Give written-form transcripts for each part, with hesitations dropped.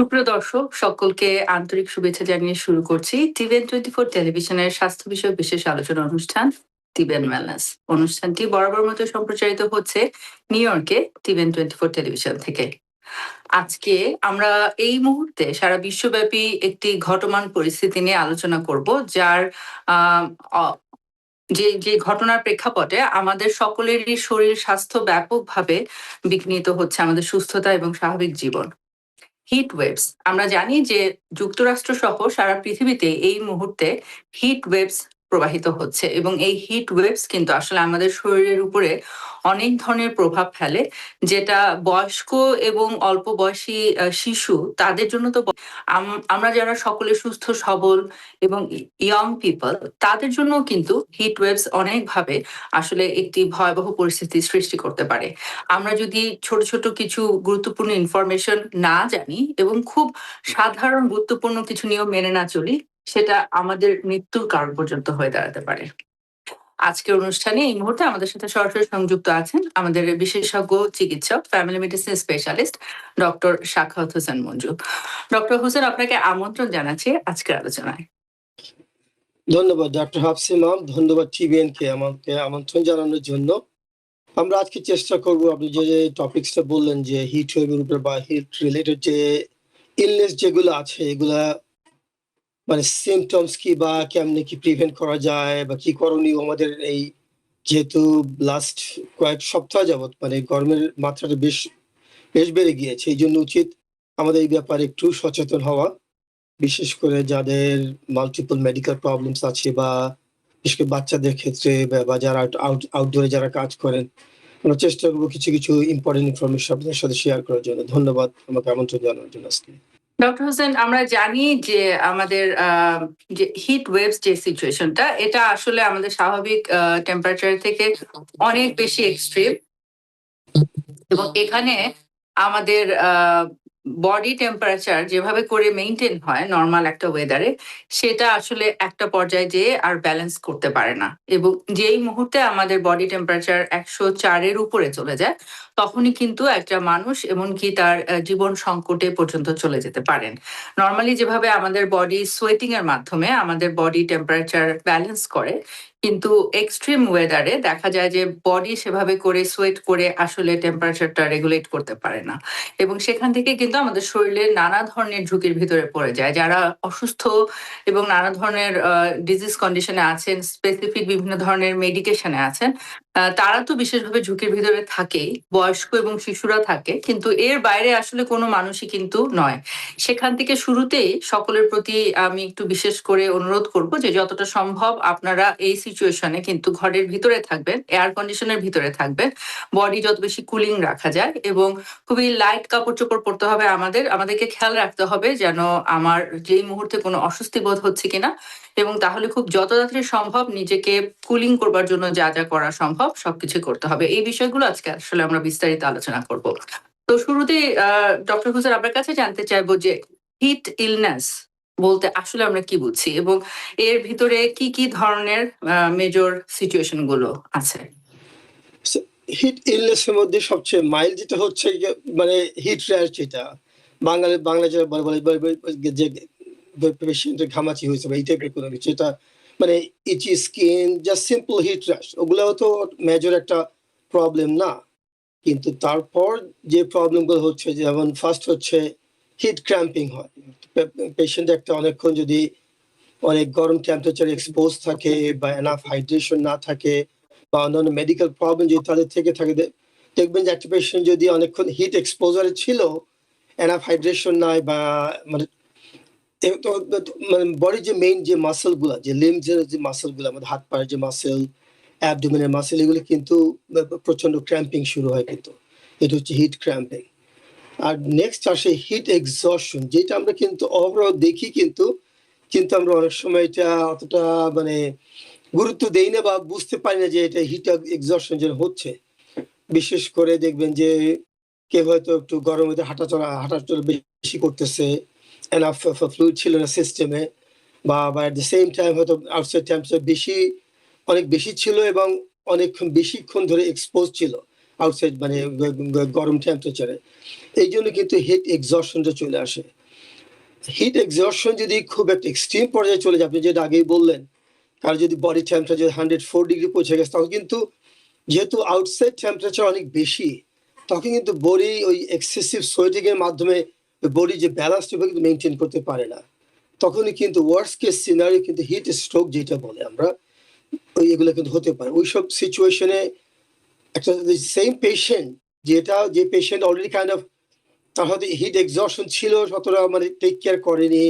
সুপ্রিয় দর্শক, সকলকে আন্তরিক শুভেচ্ছা জানিয়ে শুরু করছি টিভিএন24 টেলিভিশনের স্বাস্থ্য বিষয়ক বিশেষ আলোচনা অনুষ্ঠান টিভিএন ওয়েলনেস। অনুষ্ঠানটি বরাবর মতো সম্প্রচারিত হচ্ছে নিউ ইয়র্কে টিভিএন24 টেলিভিশন থেকে। আজকে আমরা এই মুহূর্তে সারা বিশ্বব্যাপী একটি ঘটমান পরিস্থিতি নিয়ে আলোচনা করব, যার আহ, অ- যে ঘটনার প্রেক্ষাপটে আমাদের সকলেরই শরীর স্বাস্থ্য ব্যাপকভাবে বিঘ্নিত হচ্ছে, আমাদের সুস্থতা এবং স্বাভাবিক জীবন। Hit waves. আমরা জানি যে যুক্তরাষ্ট্র সহ সারা পৃথিবীতে এই মুহূর্তে হিট ওয়েভস প্রবাহিত হচ্ছে, এবং এই হিট ওয়েভস কিন্তু আসলে আমাদের শরীরের উপরে অনেক ধরনের প্রভাব ফেলে, যেটা বয়স্ক এবং অল্প বয়সী শিশু তাদের জন্য তো আমরা যারা সকলে সুস্থ সবল এবং ইয়ং পিপল, তাদের জন্য কিন্তু হিট ওয়েভস অনেকভাবে আসলে একটি ভয়াবহ পরিস্থিতি সৃষ্টি করতে পারে। আমরা যদি ছোট ছোট কিছু গুরুত্বপূর্ণ ইনফরমেশন না জানি এবং খুব সাধারণ গুরুত্বপূর্ণ কিছু নিয়ম মেনে না চলি, সেটা আমাদের মৃত্যুর কারণ পর্যন্ত হয়ে দাঁড়াতে পারে। আজকের অনুষ্ঠানে এই মুহূর্তে আমাদের সাথে সরাসরি সংযুক্ত আছেন আমাদের বিশেষজ্ঞ চিকিৎসক, family medicine specialist doctor Sakhawat Hossain Manju. Doctor Hossain, আপনাকে আমন্ত্রণ জানাচ্ছি আজকের আলোচনায়। ধন্যবাদ ডক্টর হাফসিমা, ধন্যবাদ টিভিএন কে আমাকে আমন্ত্রণ জানানোর জন্য। আমরা আজকে চেষ্টা করব, আপনি যে টপিকসটা বললেন যে হিট ওয়েভের উপর বা হিট রিলেটেড যে ইলনেস যেগুলো আছে, এগুলা মানে সিমটমস কি বা কেমনে কি প্রিভেন্ট করা যায় বা কি করণীয় আমাদের, এই যেহেতু লাস্ট কয়েক সপ্তাহ যাবত মানে গরমের মাত্রাটা বেশ বেশ বেড়ে গিয়েছে, এই জন্য উচিত আমাদের এই ব্যাপারে একটু সচেতন হওয়া, বিশেষ করে যাদের মাল্টিপল মেডিকেল প্রবলেমস আছে বা বিশেষ করে বাচ্চাদের ক্ষেত্রে বা যারা আউটডোরে যারা কাজ করেন। আমরা চেষ্টা করবো কিছু কিছু ইম্পর্টেন্ট ইনফরমেশন আপনাদের সাথে শেয়ার করার জন্য। ধন্যবাদ আমাকে আমন্ত্রণ জানানোর জন্য আজকে। ডক্টর হোসেন, আমরা জানি যে আমাদের যে হিট ওয়েভস যে সিচুয়েশনটা, এটা আসলে আমাদের স্বাভাবিক টেম্পারেচার থেকে অনেক বেশি এক্সট্রিম, এবং এখানে আমাদের বডি টেম্পারেচার যেভাবে করে মেনটেন হয় নর্মাল একটা ওয়েদারে, সেটা আসলে একটা পর্যায়ে যেয়ে আর ব্যালেন্স করতে পারে না, এবং যেই মুহূর্তে আমাদের বডি টেম্পারেচার 104-এর উপরে চলে যায়, তখনই কিন্তু একটা মানুষ এমনকি তার জীবন সংকটে পর্যন্ত চলে যেতে পারেন। নর্মালি যেভাবে আমাদের বডি সোয়েটিং এর মাধ্যমে আমাদের বডি টেম্পারেচার ব্যালেন্স করে, কিন্তু এক্সট্রিম ওয়েদারে দেখা যায় যে বডি সেভাবে করে সোয়েট করে আসলে টেম্পারেচারটা রেগুলেট করতে পারে না, এবং সেখান থেকে কিন্তু আমাদের শরীরে নানা ধরনের ঝুঁকির ভিতরে পড়ে যায়। যারা অসুস্থ এবং নানা ধরনের ডিজিজ কন্ডিশনে আছেন, স্পেসিফিক বিভিন্ন ধরনের মেডিকেশনে আছেন, তারা তো বিশেষভাবে ঝুঁকির ভিতরে থাকেই, বয়স্ক এবং শিশুরা থাকে, কিন্তু এর বাইরে আসলে কোনো মানুষই কিন্তু নয়। সেখান থেকে শুরুতেই সকলের প্রতি আমি একটু বিশেষ করে অনুরোধ করব যে যতটা সম্ভব আপনারা এই সিচুয়েশনে কিন্তু ঘরের ভিতরে থাকবেন, এয়ার কন্ডিশনের ভিতরে থাকবেন, বডি যত বেশি কুলিং রাখা যায়, এবং খুবই লাইট কাপড় চোপড় পরতে হবে। আমাদেরকে খেয়াল রাখতে হবে যেন আমার যেই মুহূর্তে কোনো অস্বস্তি বোধ হচ্ছে কিনা, এবং তাহলে খুব যত তাড়াতাড়ি সম্ভব নিজেকে কুলিং করবার জন্য যা যা করা সম্ভব সবকিছু করতে হবে। এই বিষয়গুলো আজকে আসলে আমরা বিস্তারিত আলোচনা করব। তো শুরুতে ডক্টর হোসেন, আপনার কাছে জানতে চাইবো যে হিট ইলনেস বলতে আসলে আমরা কি বুঝছি, এবং এর ভিতরে কি কি ধরনের মেজর সিচুয়েশন গুলো আছে? হিট ইলনেসের মধ্যে সবচেয়ে মাইল্ড যেটা হচ্ছে মানে হিট র্যাশ, যেটা বাংলা যেটা যে পেশেন্টের ঘামাচি হয়েছে বা এই টাইপের কোনো কিছু, এটা মানে itchy skin, just simple heat rash, ওগুলোও তো মেজর একটা প্রবলেম না। কিন্তু তারপর যে প্রবলেমগুলো হচ্ছে, যেমন ফার্স্ট হচ্ছে হিট ক্র্যাম্পিং হয়। পেশেন্ট একটা অনেকক্ষণ যদি অনেক গরম টেম্পারেচার এক্সপোজ থাকে বা এনাফ হাইড্রেশন না থাকে বা অন্যান্য মেডিকেল প্রবলেম যদি তাদের থেকে থাকে, দেখবেন যে একটা পেশেন্ট যদি অনেকক্ষণ হিট এক্সপোজারে ছিল, এনাফ হাইড্রেশন নাই বা মানে বডির যে মেইন যে মাসেল গুলা, যে লিমসের যে মাসেল গুলো, আমাদের হাত পায়ের যে মাসেল, অ্যাবডোমেনের মাসেল, এগুলো কিন্তু প্রচন্ড ক্র্যাম্পিং শুরু হয়। কিন্তু এটা হচ্ছে হিট ক্র্যাম্পিং। আর নেক্সট আসে হিট এক্সস্টন, যেটা আমরা কিন্তু ওভারঅল দেখি, কিন্তু কিন্তু আমরা অনেক সময় এটা অতটা মানে গুরুত্ব দেই না বা বুঝতে পারি না যে এটা হিট এক্সস্টন যেটা হচ্ছে। বিশেষ করে দেখবেন যে কেউ হয়তো একটু গরমে হাঁটাচলা বেশি করতেছে, এনাফ ফ্লুইড ছিল না সিস্টেমে, বা এট দ্য সেম টাইম হয়তো আউটসাইড টেম্পারেচার অনেক বেশি ছিল এবং অনেকক্ষণ বেশিক্ষণ ধরে এক্সপোজ ছিল আউটসাইড মানে গরম টেম্পারেচারে। এই জন্য কিন্তু হিট এক্সস্টনটা চলে আসে। হিট এক্সহশন যদি খুব একটা এক্সট্রিম পর্যায়ে চলে যায়, আপনি যেটা আগেই বললেন, কারণ যদি বডি টেম্পারেচার 104 ডিগ্রি পৌঁছে গেছে, তখন কিন্তু যেহেতু আউটসাইড টেম্পারেচার অনেক বেশি, তখন কিন্তু বডি ওই এক্সেসিভ সোয়েটিং এর মাধ্যমে বডি যে ব্যালেন্স কিন্তু মেনটেন করতে পারে না। তখনই কিন্তু ওয়ার্স্ট কেস সিনারিও কিন্তু হিট স্ট্রোক যেটা বলে আমরা, ওই এগুলো কিন্তু হতে পারে। ওইসব সিচুয়েশনে একটা সেম পেশেন্ট, যে পেশেন্ট অলরেডি কাইন্ড অফ তার হয়তো হিট এক্সহশন ছিল, অতটা মানে টেক কেয়ার করেনি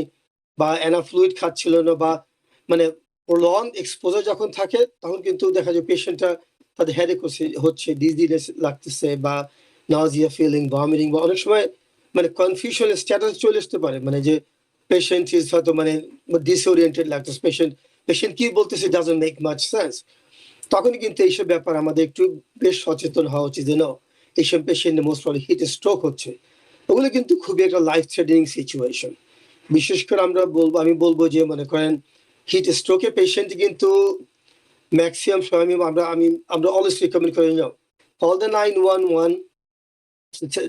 বা এনাফ ফ্লুইড খাচ্ছিল না, বা মানে লং এক্সপোজার যখন থাকে, তখন কিন্তু দেখা যায় পেশেন্টটা তাদের হেডেক হচ্ছে, ডিজিনেস লাগতেছে, বা নাউজিয়া ফিলিং, ভমিটিং, বা অনেক সময় মানে কনফিউশন স্ট্যাটাস চলে আসতে পারে, মানে যে পেশেন্ট ইজ হয়তো মানে ডিসওরিয়েন্টেড লাগতেছে, পেশেন্ট কি বলতেছে ডাজন্ট মেক মাচ সেন্স। তখনই কিন্তু এইসব ব্যাপার আমাদের একটু বেশ সচেতন হওয়া উচিত, যেন এইসব patient most probably heat stroke হচ্ছে, ওগুলো কিন্তু খুবই একটা লাইফ থ্রেটেনিং সিচুয়েশন। বিশেষ করে আমি বলবো যে মনে করেন হিট স্ট্রোকে পেশেন্ট কিন্তু ম্যাক্সিমাম সময় আমরা অলওয়েজ রিকমেন্ড করি, call the 911,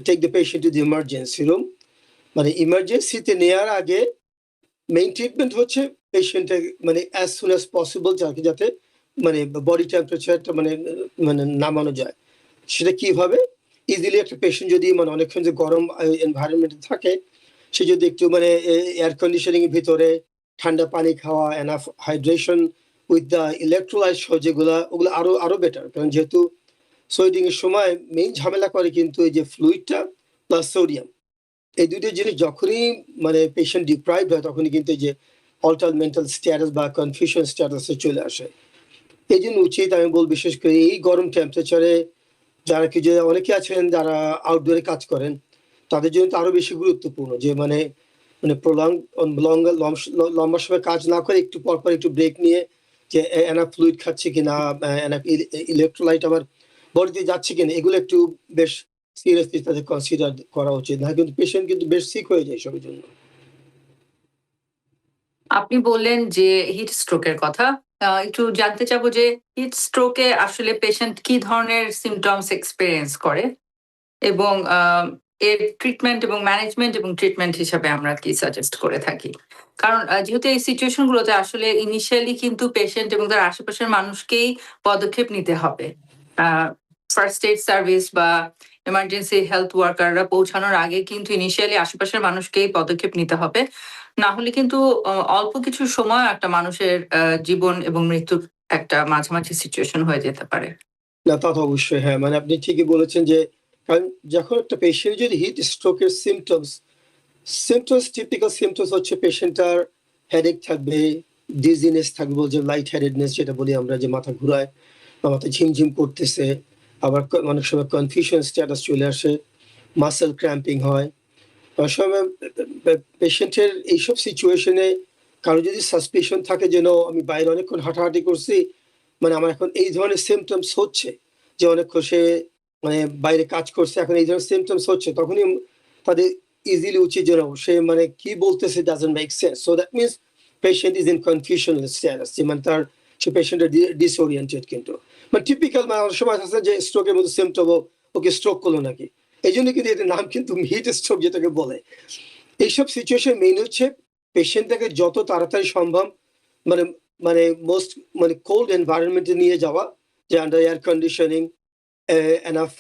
take the patient to the emergency room. মানে ইমার্জেন্সিতে নেওয়ার আগে মেইন ট্রিটমেন্ট হচ্ছে পেশেন্টের মানে অ্যাজ সুন অ্যাজ পসিবল, যাতে মানে বডি টেম্পারেচারটা মানে নামানো যায়। সেটা কিভাবে? ইজিলি একটা পেশেন্ট যদি মানে অনেকক্ষণ যে গরম এনভায়রনমেন্টে থাকে, সে যদি একটু মানে এয়ার কন্ডিশনিং এর ভিতরে ঠান্ডা পানি খাওয়া, enough hydration with the electrolyte সহ ওগুলো আরো বেটার। কারণ যেহেতু সোয়েটিং এর সময় মেইন ঝামেলা করে কিন্তু এই যে ফ্লুইডটা প্লাস সোডিয়াম, এই দুটো জিনিস যখনই মানে পেশেন্ট ডিপ্রাইভ হয়, তখনই কিন্তু এই যে অল্টার মেন্টাল স্ট্যাটাস বা কনফিউশন স্ট্যাটাসে চলে আসে। এই জন্য উচিত আমি বলবো, বিশেষ করে এই গরম টেম্পারেচারে যারা কি যে অনেকে আছেন যারা আউটডোরে কাজ করেন, তাদের জন্য তো আরো বেশি গুরুত্বপূর্ণ যে মানে মানে লম্বা সময় কাজ না করে একটু পর একটু ব্রেক নিয়ে যে এনাফ ফ্লুইড খাচ্ছে কিনা, এনাফ ইলেকট্রোলাইট আমার বডিতে যাচ্ছে কিনা, এগুলো একটু বেশ সিরিয়াসলি তাদের কনসিডার করা উচিত, না কিন্তু পেশেন্ট কিন্তু বেশ সিক হয়ে যায় সবের জন্য। আপনি বললেন যে হিট স্ট্রোকের কথা। একটু জানতে চাবো যে হিট স্ট্রোকে আসলে পেশেন্ট কি ধরনের সিম্পটমস এক্সপেরিয়েন্স করে এবং এর ট্রিটমেন্ট এবং ম্যানেজমেন্ট এবং ট্রিটমেন্ট হিসাবে আমরা কি সাজেস্ট করে থাকি? কারণ যেহেতু এই সিচুয়েশন গুলোতে আসলে ইনিশিয়ালি কিন্তু পেশেন্ট এবং তার আশেপাশের মানুষকেই পদক্ষেপ নিতে হবে। ফার্স্ট এইড সার্ভিস বা এমার্জেন্সি হেলথ ওয়ার্কাররা পৌঁছানোর আগে কিন্তু ইনিশিয়ালি আশেপাশের মানুষকেই পদক্ষেপ নিতে হবে। না হলে কিন্তু অল্প কিছু সময় একটা মানুষের জীবন এবং মৃত্যুর একটা মাঝামাঝি সিচুয়েশন হয়ে যেতে পারে। না, তা তো অবশ্যই, হ্যাঁ, মানে আপনি ঠিকই বলেছেন যে কারণ যখন একটা পেশেন্ট যদি হিট স্ট্রোকের টিপিক্যাল সিমটমস হচ্ছে পেশেন্টটার হেডেক থাকবে, ডিজিনেস থাকবে, বলছে লাইট হেডেডনেস যেটা বলি আমরা, যে মাথা ঘুরায় বা মাথা ঝিমঝিম করতেছে, আবার অনেক সময় কনফিউশন স্ট্যাটাস চলে আসে, মাসেল ক্র্যাম্পিং হয়। অনেক সময় পেশেন্টের এইসব সিচুয়েশনে কারো যদি সাসপিশন থাকে যেন আমি বাইরে অনেকক্ষণ হাঁটাহাঁটি করছি, মানে আমার এখন এই ধরনের সিমটমস হচ্ছে, যে অনেকক্ষণ সে মানে বাইরে কাজ করছে, এখন এই ধরনের সিমটমস হচ্ছে, তখনই তাদের ইজিলি উচিত যেন সে মানে কি বলতেছে doesn't make sense, so that means patient is in confusion status, যে মানে তার সে পেশেন্টের ডিসওরিয়েন্টেড। কিন্তু মানে টিপিক্যাল মানে অনেক সময় আছে যে স্ট্রোকের মতো সিমটম, ওকে স্ট্রোক করলো নাকি, এই জন্য কিন্তু এটার নাম কিন্তু হিট স্ট্রোক যেটাকে বলে। এইসব সিচুয়েশন মেইন হচ্ছে পেশেন্টটাকে যত তাড়াতাড়ি সম্ভব মানে মানে মোস্ট মানে কোল্ড এনভায়রনমেন্টে নিয়ে যাওয়া, যে under air conditioning, enough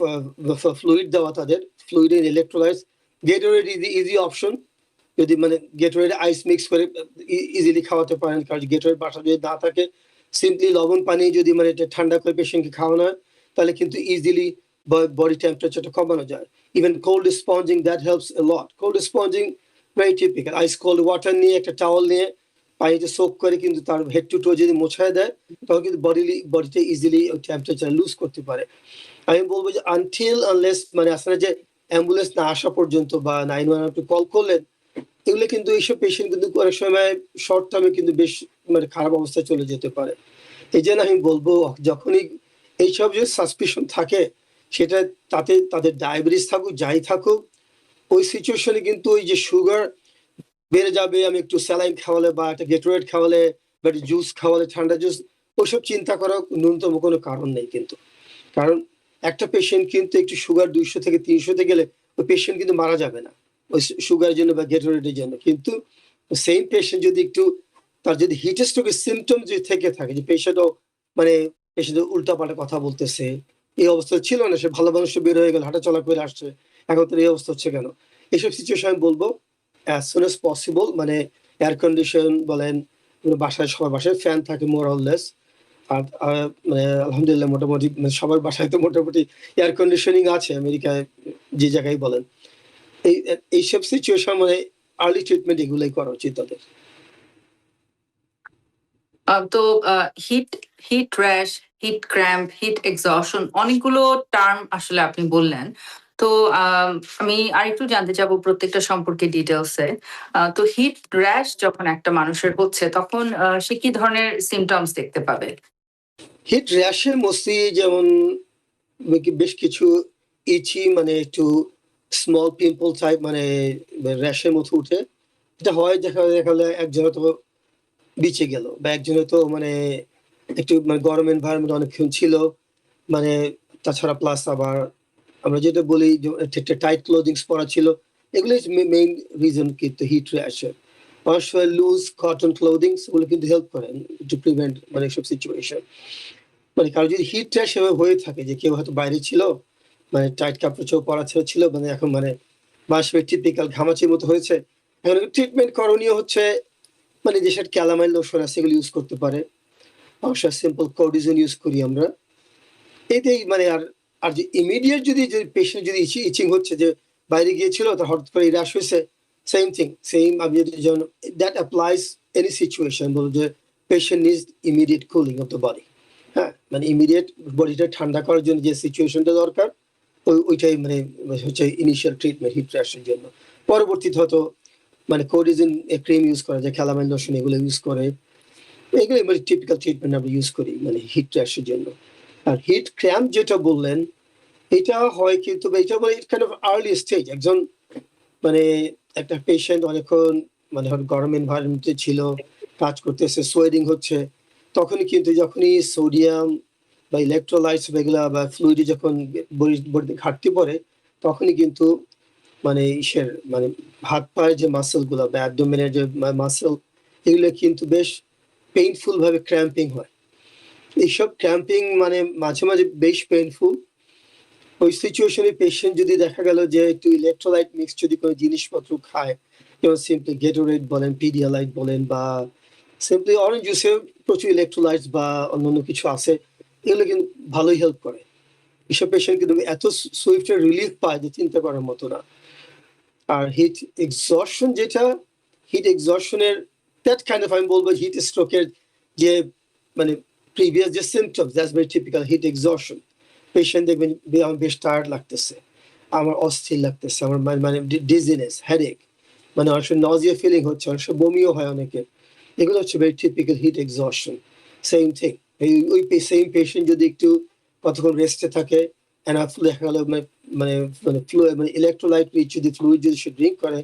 fluid দেওয়া, তাদের ফ্লুইড এর ইলেকট্রোলাইটস, গেটোরেড ইজি অপশন, যদি মানে গেটোরেড আইস মিক্স করে ইজিলি খাওয়াতে পারেন, কারণ গেটোরেড বাসা যদি না থাকে, সিম্পলি লবণ পানি যদি মানে এটা ঠান্ডা করে পেশেন্টকে খাওয়ানো হয়, তাহলে কিন্তু ইজিলি বডি টেম্পারেচারটা কমানো যায়। Even cold sponging, that helps a lot. Cold sponging very typical, ice cold water নিয়ে একটা টাওয়াল নিয়ে পানিতে সোক করে কিন্তু তার হেড টু টো যদি মোছায় দেয়, তখন কিন্তু বডিতে ইজিলি ওই টেম্পারেচার লুজ করতে পারে। আমি বলবো যে আনটিল আনলেস মানে আসলে যে অ্যাম্বুলেন্স না আসা পর্যন্ত বা 911 কল করলেন, এগুলো কিন্তু এইসব পেশেন্ট কিন্তু অনেক সময় শর্ট টার্মে কিন্তু বেশ মানে খারাপ অবস্থায় চলে যেতে পারে। এই জন্য আমি বলবো যখনই এইসব যে সাসপিশন থাকে, সেটা তাদের ডায়াবেটিস থাকুক যাই থাকুক, ওই সিচুয়েশনে কিন্তু ওই যে সুগার বেড়ে যাবে, আমি একটু স্যালাইন খাওয়ালে বা একটা গেটোরেড খাওয়ালে বা একটা জুস খাওয়ালে, ঠান্ডা জুস, ওইসব চিন্তা করার ন্যূনতম কোনো কারণ নেই কিন্তু। কারণ একটা পেশেন্ট কিন্তু একটু সুগার 200 থেকে 300 তে গেলে ওই পেশেন্ট কিন্তু মারা যাবে না, ওই সুগারের জন্য বা গেটোরেডের জন্য, কিন্তু সেম পেশেন্ট যদি একটু তার যদি হিট স্ট্রোকের সিমটম যদি থেকে থাকে, যে পেশেন্টও মানে পেশেন্ট উল্টাপাল্টা কথা বলতেছে, এই অবস্থা ছিল না, সে ভালো মানুষ বের হয়ে গেল, হাঁটাচলা করে আসছে, এখন তার এই অবস্থা হচ্ছে কেন? এইসব সিচুয়েশন আমি বলবো অ্যাজ সুন এজ পসিবল, মানে এয়ার কন্ডিশন বলেন, বাসায় সবার বাসায় ফ্যান থাকে মোর অর লেস, আর মানে আলহামদুলিল্লাহ মোটামুটি মানে সবার বাসায় তো মোটামুটি এয়ার কন্ডিশনিং আছে আমেরিকায়, যে জায়গায় বলেন। এইসব সিচুয়েশন মানে আর্লি ট্রিটমেন্ট এগুলোই করা উচিত তাদের। তো heat heat rash, heat cramp, heat exhaustion অনেকগুলো টার্ম আসলে আপনি বললেন। তো আমি আরেকটু জানতে চাবো প্রত্যেকটা সম্পর্কে ডিটেলসে। তো হিট র্যাশ যখন একটা মানুষের হচ্ছে তখন সে কি ধরনের সিমটমস দেখতে পাবে? হিট র্যাশের মধ্যে যেমন বেশ কিছু ইচি, মানে একটু স্মল পিম্পল টাইপ, মানে র্যাশের মতো উঠে। এটা হয় দেখা গেলে একজন হয়তো বিচে গেল, বা একজন হয়তো মানে একটু মানে গরম এনভায়রনমেন্ট অনেকক্ষণ ছিল, মানে তাছাড়া প্লাস আবার আমরা যেটা বলি যে একটা টাইট ক্লোদিংস পরা ছিল, এগুলো মেইন রিজন কিন্তু হিট র্যাশের। অনেক সময় লুজ কটন ক্লোদিংস ওগুলো কিন্তু হেল্প করে টু প্রিভেন্ট মানে সব সিচুয়েশন। মানে কারো যদি হিট র্যাশ এভাবে হয়ে থাকে, যে কেউ হয়তো বাইরে ছিল, মানে টাইট কাপড় চোপড় পরা ছিল, মানে এখন মানে মাসবে টিপিক্যাল ঘামাচির মতো হয়েছে, এখন ট্রিটমেন্ট করণীয় হচ্ছে মানে যেসব ক্যালামাইন লোশন আছে সেগুলো ইউজ করতে পারে, অবশ্যই সিম্পল কর্টিসন ইউজ করি আমরা এতেই মানে। আর আর যে ইমিডিয়েট যদি পেশেন্ট যদি ইচিং হচ্ছে, যে বাইরে গিয়েছিল তার হঠাৎ করে র্যাশ হয়েছে, সেম থিং সেম আমি যদি যেমন দ্যাট অ্যাপ্লাইজ এনি সিচুয়েশন, বলবো যে পেশেন্ট নিজ immediate cooling off the body. হ্যাঁ, মানে ইমিডিয়েট বডিটা ঠান্ডা করার জন্য যে সিচুয়েশনটা দরকার, ওইটাই মানে হচ্ছে ইনিশিয়াল ট্রিটমেন্ট হিট র্যাশের জন্য। পরবর্তীতে হয়তো মানে কোডিজিন ক্রিম ইউজ করা যায়, ক্যালামাইন লোশন এগুলো ইউজ করে, এগুলো মানে টিপিক্যাল ট্রিটমেন্ট আমরা ইউজ করি মানে হিট র্যাশের জন্য। আর হিট ক্র্যাম্প যেটা বললেন, এটা হয় কিন্তু এটা মানে কাইন্ড অফ আর্লি স্টেজ। একজন মানে একটা পেশেন্ট অনেকক্ষণ মানে গরম এনভায়রনমেন্টে ছিল, কাজ করতেছে, সোয়েডিং হচ্ছে, তখনই কিন্তু যখনই সোডিয়াম বা ইলেকট্রোলাইটস এগুলা বা ফ্লুইডে যখন বডিতে ঘাটতি পড়ে, তখনই কিন্তু মানে ইসের মানে হাত পায়ের যে মাসেল গুলা বা অ্যাবডোমেনের যে মাসেল, এগুলো কিন্তু বেশ পেইনফুল ভাবে ক্র্যাম্পিং হয়। এইসব ক্র্যাম্পিং মানে মাঝে মাঝে বেশ পেইনফুল। ওই সিচুয়েশনে পেশেন্ট যদি দেখা গেল যে একটু ইলেকট্রোলাইট মিক্স যদি কোনো জিনিসপত্র খায়, যেমন সিম্পলি গেটোরেড বলেন, পিডিয়ালাইট বলেন, বা সিম্পলি অরেঞ্জ জুসে প্রচুর ইলেকট্রোলাইটস বা অন্যান্য কিছু আছে, এগুলো কিন্তু ভালোই হেল্প করে। এসব পেশেন্ট কিন্তু এত সুইফট রিলিফ পায় যে চিন্তা করার মতো না। আর হিট এক্সশন যেটা, হিট এক্সশনের দ্যাট কাইন্ড অফ আমি বলবো হিট স্ট্রোকের যে মানে প্রিভিয়াস যে symptoms, that's very typical heat exhaustion. Patient দেখবেন আমার বেশ টায়ার্ড লাগতেছে, আমার অস্থির লাগতেছে, আমার মানে ডিজিনেস, হেডেক, মানে অনেক সময় নজিয়া ফিলিং হচ্ছে, অনেক সময় বমিও হয় অনেকের। এগুলো হচ্ছে very typical heat exhaustion. Same thing, ওই সেম পেশেন্ট যদি একটু কতক্ষণ রেস্টে থাকে, এনাফ দেখা গেল মানে মানে মানে ইলেকট্রোলাইট রিচ যদি ফ্লুইড যদি সে ড্রিঙ্ক করে,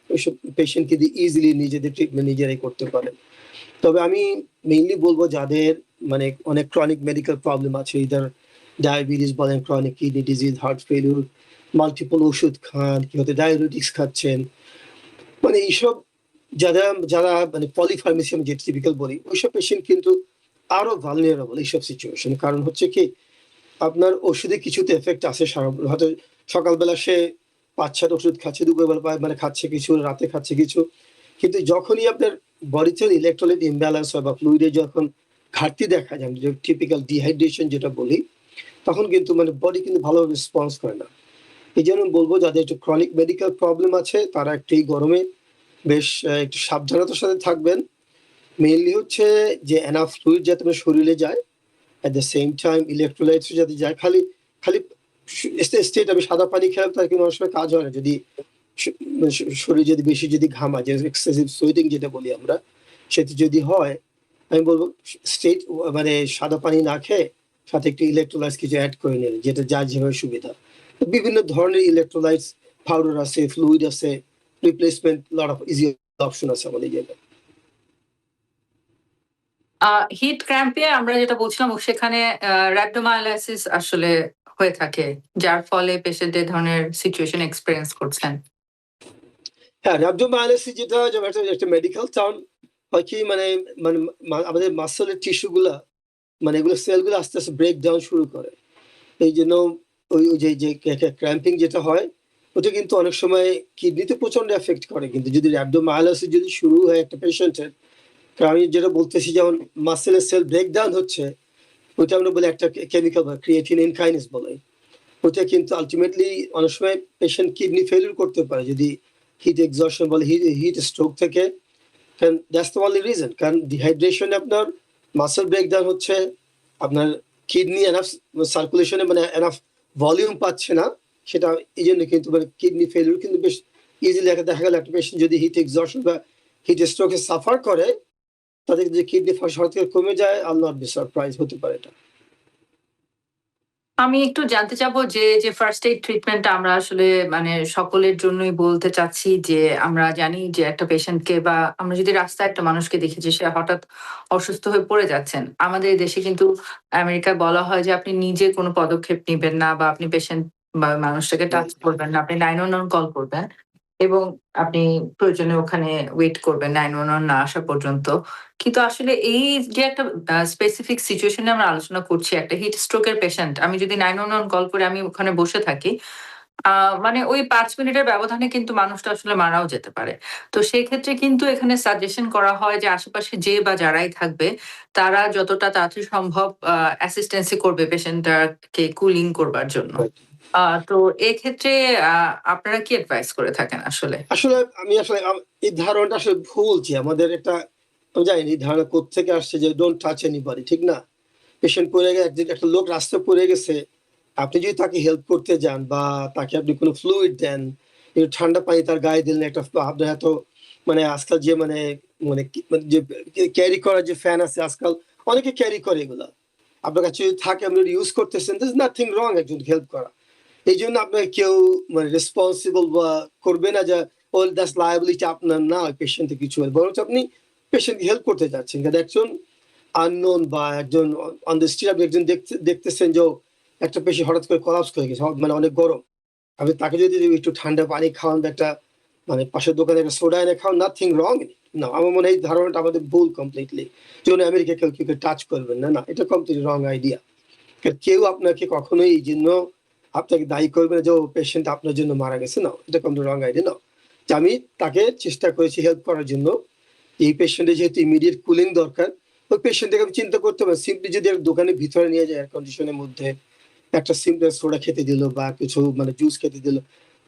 ওইসব পেশেন্ট কিন্তু ইজিলি নিজেদের ট্রিটমেন্ট নিজেরাই করতে পারে। তবে আমি মেইনলি বলবো যাদের মানে অনেক ক্রনিক মেডিকেল প্রবলেম আছে, ইদার ডায়াবেটিস বলেন, chronic kidney disease, heart failure, multiple ওষুধ খান, কি হতে ডায়াবেটিক্স খাচ্ছেন, মানে এইসব যারা যারা মানে পলিফার্মেসি আমি যে টিপিক্যাল বলি, ওইসব পেশেন্ট কিন্তু আরো ভালনারেবল এইসব সিচুয়েশন। কারণ হচ্ছে কি, আপনার ওষুধে কিছুতে এফেক্ট আছে সারা, হয়তো সকালবেলা সে ৫-৬ ওষুধ খাচ্ছে, দুপুরবেলা মানে খাচ্ছে কিছু, রাতে খাচ্ছে কিছু, কিন্তু যখনই আপনার বডিতে ইলেকট্রোলাইট ইমব্যালেন্স হয় বা ফ্লুইডে যখন ঘাটতি দেখা যায়, যে টিপিক্যাল ডিহাইড্রেশন যেটা বলি, তখন কিন্তু মানে বডি কিন্তু ভালোভাবে রেসপন্স করে না। এই জন্য বলবো যাদের একটু ক্রনিক মেডিকেল প্রবলেম আছে, তারা একটু এই গরমে বেশ একটু সাবধানতার সাথে থাকবেন। মেইনলি হচ্ছে যে এনাফ ফ্লুইড যাতে আপনার শরীরে যায়, at the same time electrolytes যাতে যায়। খালি খালি স্টেট আমি সাদা পানি খেলাম তার কিন্তু অনেক সময় কাজ হয় না, যদি মানে শরীর যদি বেশি যদি ঘামায়, যে এক্সেসিভ সোয়েটিং যেটা বলি আমরা, সেটা যদি হয়, আমি বলবো স্ট্রেট মানে সাদা পানি না খেয়ে সাথে একটু ইলেকট্রোলাইটস কিছু অ্যাড করে নিন, যেটা যার যেভাবে সুবিধা। বিভিন্ন ধরনের ইলেকট্রোলাইটস পাউডার আছে, ফ্লুইড আছে, replacement lot of easy option আছে আমাদের জন্য। হিট ক্র্যাম্পে আমরা যেটা বলছিলাম সেখানে রhabdomyolysis আসলে হয়ে থাকে, যার ফলে পেশেন্ট এ ধরনের সিচুয়েশন এক্সপেরিয়েন্স করছেন। হ্যাঁ, rhabdomyolysis যেটা যেমন একটা মেডিকেল টার্ম হয় কি মানে মানে আমাদের মাসলের টিস্যু গুলা মানে এগুলো সেলগুলো আস্তে আস্তে ব্রেক ডাউন শুরু করে। এই জন্য ওই যে ক্র্যাম্পিং যেটা হয় ওটা কিন্তু অনেক সময় কিডনিতে প্রচন্ড এফেক্ট করে। কিন্তু যদি rhabdomyolysis যদি শুরু হয় একটা পেশেন্টের, কারণ আমি যেটা বলতেছি যেমন মাসেলের সেল ব্রেক ডাউন হচ্ছে, ওইটা আমরা বলি একটা কেমিক্যাল বা ক্রিয়েটিনিন কাইনেস বলে। ওটা কিন্তু আলটিমেটলি অনেক সময় পেশেন্ট কিডনি ফেলিউর করতে পারে যদি হিট এক্সশন বলে, হিট স্ট্রোক থেকে। কারণ দ্যাটস দ্য অনলি রিজন, কারণ ডিহাইড্রেশনে আপনার মাসেল ব্রেকডাউন হচ্ছে, আপনার কিডনি এনাফ সার্কুলেশনে মানে এনাফ ভলিউম পাচ্ছে না, সেটা এই জন্য কিন্তু মানে কিডনি ফেলিউর কিন্তু বেশ ইজিলি দেখা গেল একটা পেশেন্ট যদি হিট এক্সশন বা হিট স্ট্রোকে সাফার করে, তাদের যে কিডনি ফাংশন থেকে কমে যায়, আল্লাহ বি সারপ্রাইজ হতে পারে এটা। আমি একটু জানতে চাবো যে ফার্স্ট এইড ট্রিটমেন্টটা আমরা আসলে মানে সকলের জন্যই বলতে চাচ্ছি যে আমরা জানি যে একটা পেশেন্টকে বা আমরা যদি রাস্তায় একটা মানুষকে দেখি যে সে হঠাৎ অসুস্থ হয়ে পড়ে যাচ্ছেন, আমাদের দেশে কিন্তু আমেরিকায় বলা হয় যে আপনি নিজে কোনো পদক্ষেপ নিবেন না বা আপনি পেশেন্ট বা মানুষটাকে টাচ করবেন না, আপনি 911 কল করবেন এবং আপনি প্রয়োজনে ওখানে ওয়েট করবেন 911 না আসা পর্যন্ত। কিন্তু আসলে এই যে একটা স্পেসিফিক সিচুয়েশন এ আমরা আলোচনা করছি, একটা হিট স্ট্রোক এর পেশেন্ট, আমি যদি 911 কল করে আমি ওখানে বসে থাকি, আ মানে ওই ৫ মিনিটের ব্যবধানে কিন্তু মানুষটা আসলে মারাও যেতে পারে। তো সেক্ষেত্রে কিন্তু এখানে সাজেশন করা হয় যে আশেপাশে যে বা যারাই থাকবে তারা যতটা তাড়াতাড়ি সম্ভব অ্যাসিস্ট্যান্সি করবে পেশেন্টটাকে কুলিং করবার জন্য। আ তো এক্ষেত্রে আ আপনারা কি এডভাইস করে থাকেন আসলে? আসলে আমি আসলে এই ধারণাটা আসলে ভুল যে আমাদের একটা, আমি জানি না এই ধারণা কোত্থেকে আসছে যে ডোন্ট টাচ এনিবডি, ঠিক না? পেশেন্ট পড়ে গেছে, একটা লোক রাস্তায় পড়ে গেছে, আপনি যদি তাকে হেল্প করতে যান বা তাকে আপনি কোনো ফ্লুইড দেন, একটু ঠান্ডা পানি তার গায়ে দিলেন, একটা আপনার এত মানে আজকাল যে মানে মানে যে ক্যারি করার যে ফ্যান আছে আজকাল অনেকে ক্যারি করে এগুলা। আপনার কাছে যদি থাকে আপনি ইউজ করতেছেন, দিস নাথিং রং একজনকে হেল্প করা। এই জন্য আপনার কেউ মানে রেসপন্সিবল বা করবে না যে ও দ্যাটস লায়াবিলিটি আপনার না, ওই পেশেন্টে কিছু হলে বরঞ্চ আপনি পেশেন্টকে হেল্প করতে যাচ্ছেন। কিন্তু একজন আননোন বা একজন অন দ্য স্ট্রিট আপনি একজন দেখতেছেন যে একটা পেশেন্ট হঠাৎ করে কলাপস হয়ে গেছে, মানে অনেক গরম, আপনি তাকে যদি একটু ঠান্ডা পানি খাওয়ান বা একটা মানে পাশের দোকানে একটা সোডা এনে খাওয়ান, নাথিং রং। না, আমার মনে হয় এই ধারণাটা আমাদের ভুল কমপ্লিটলি। যেমন আমেরিকা কেউ কেউ টাচ করবেন না, না, এটা কমপ্লিটলি রং আইডিয়া। কেউ আপনাকে কখনোই এই জন্য আপনাকে দায়ী করবে না যে পেশেন্ট আপনার জন্য মারা গেছে, না, এটা কমপ্লিট রং আইডিয়া। না, যে আমি তাকে চেষ্টা করেছি হেল্প করার জন্য, এই পেশেন্টের যেহেতু ইমিডিয়েট কুলিং দরকার, ওই পেশেন্টটাকে আমি চিন্তা করতে পারি সিম্পলি যদি একটা দোকানের ভিতরে নিয়ে যায় এয়ার কন্ডিশনের মধ্যে, একটা সিম্পল সোডা খেতে দিল বা কিছু মানে জুস খেতে দিল,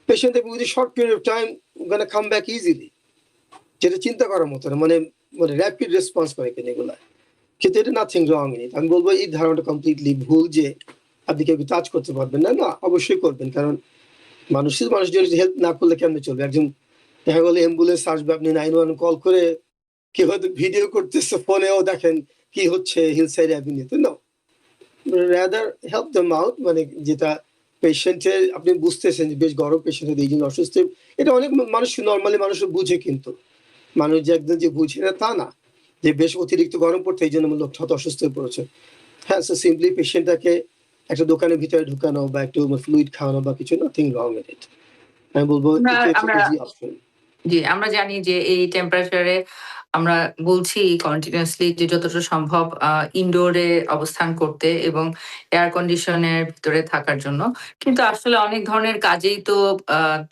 patient with short period of time gonna come back easily. যেটা চিন্তা করার মতো না, মানে মানে র্যাপিড রেসপন্স করে কিনা এগুলা। কিন্তু এটা নাথিং রং ইন ইট। আমি বলবো এই ধারণাটা কমপ্লিটলি ভুল যে আপনি কেউ টাচ করতে পারবেন না। না, অবশ্যই করবেন, কারণ মানুষের হেল্প না করলে কেমনে চলবে? একজন দেখা গেলো অ্যাম্বুলেন্স আসবে, আপনি 911 কল করে কেউ হয়তো ভিডিও করতেছে ফোনেও, দেখেন কি হচ্ছে হিলসাইড অ্যাভিনিউতে। না, রাদার হেল্প দেম আউট, মানে যেটা পেশেন্টের আপনি বুঝতেছেন যে বেশ গরম পেশেন্ট এই জন্য অসুস্থ। এটা অনেক মানুষ নর্মালি মানুষ বুঝে, কিন্তু মানুষ যে একদম যে বুঝে না তা না, যে বেশ অতিরিক্ত গরম পড়তে এই জন্য লোকটা হয়তো অসুস্থ হয়ে পড়েছে। হ্যাঁ, সো সিম্পলি পেশেন্টটাকে একটা দোকানের ভিতরে ঢুকানো বা একটু ফ্লুইড খাওয়ানো বা কিছু, নাথিং রং উইথ ইট। আমি বলবো আমরা এটা হচ্ছে আমরা ইজি অপশন। জি, আমরা জানি যে এই টেম্পারেচারে আমরা বলছি কন্টিনিউয়াসলি যে যতটা সম্ভব ইনডোরে অবস্থান করতে এবং এয়ার কন্ডিশনের ভিতরে থাকার জন্য। কিন্তু আসলে অনেক ধরনের কাজেই তো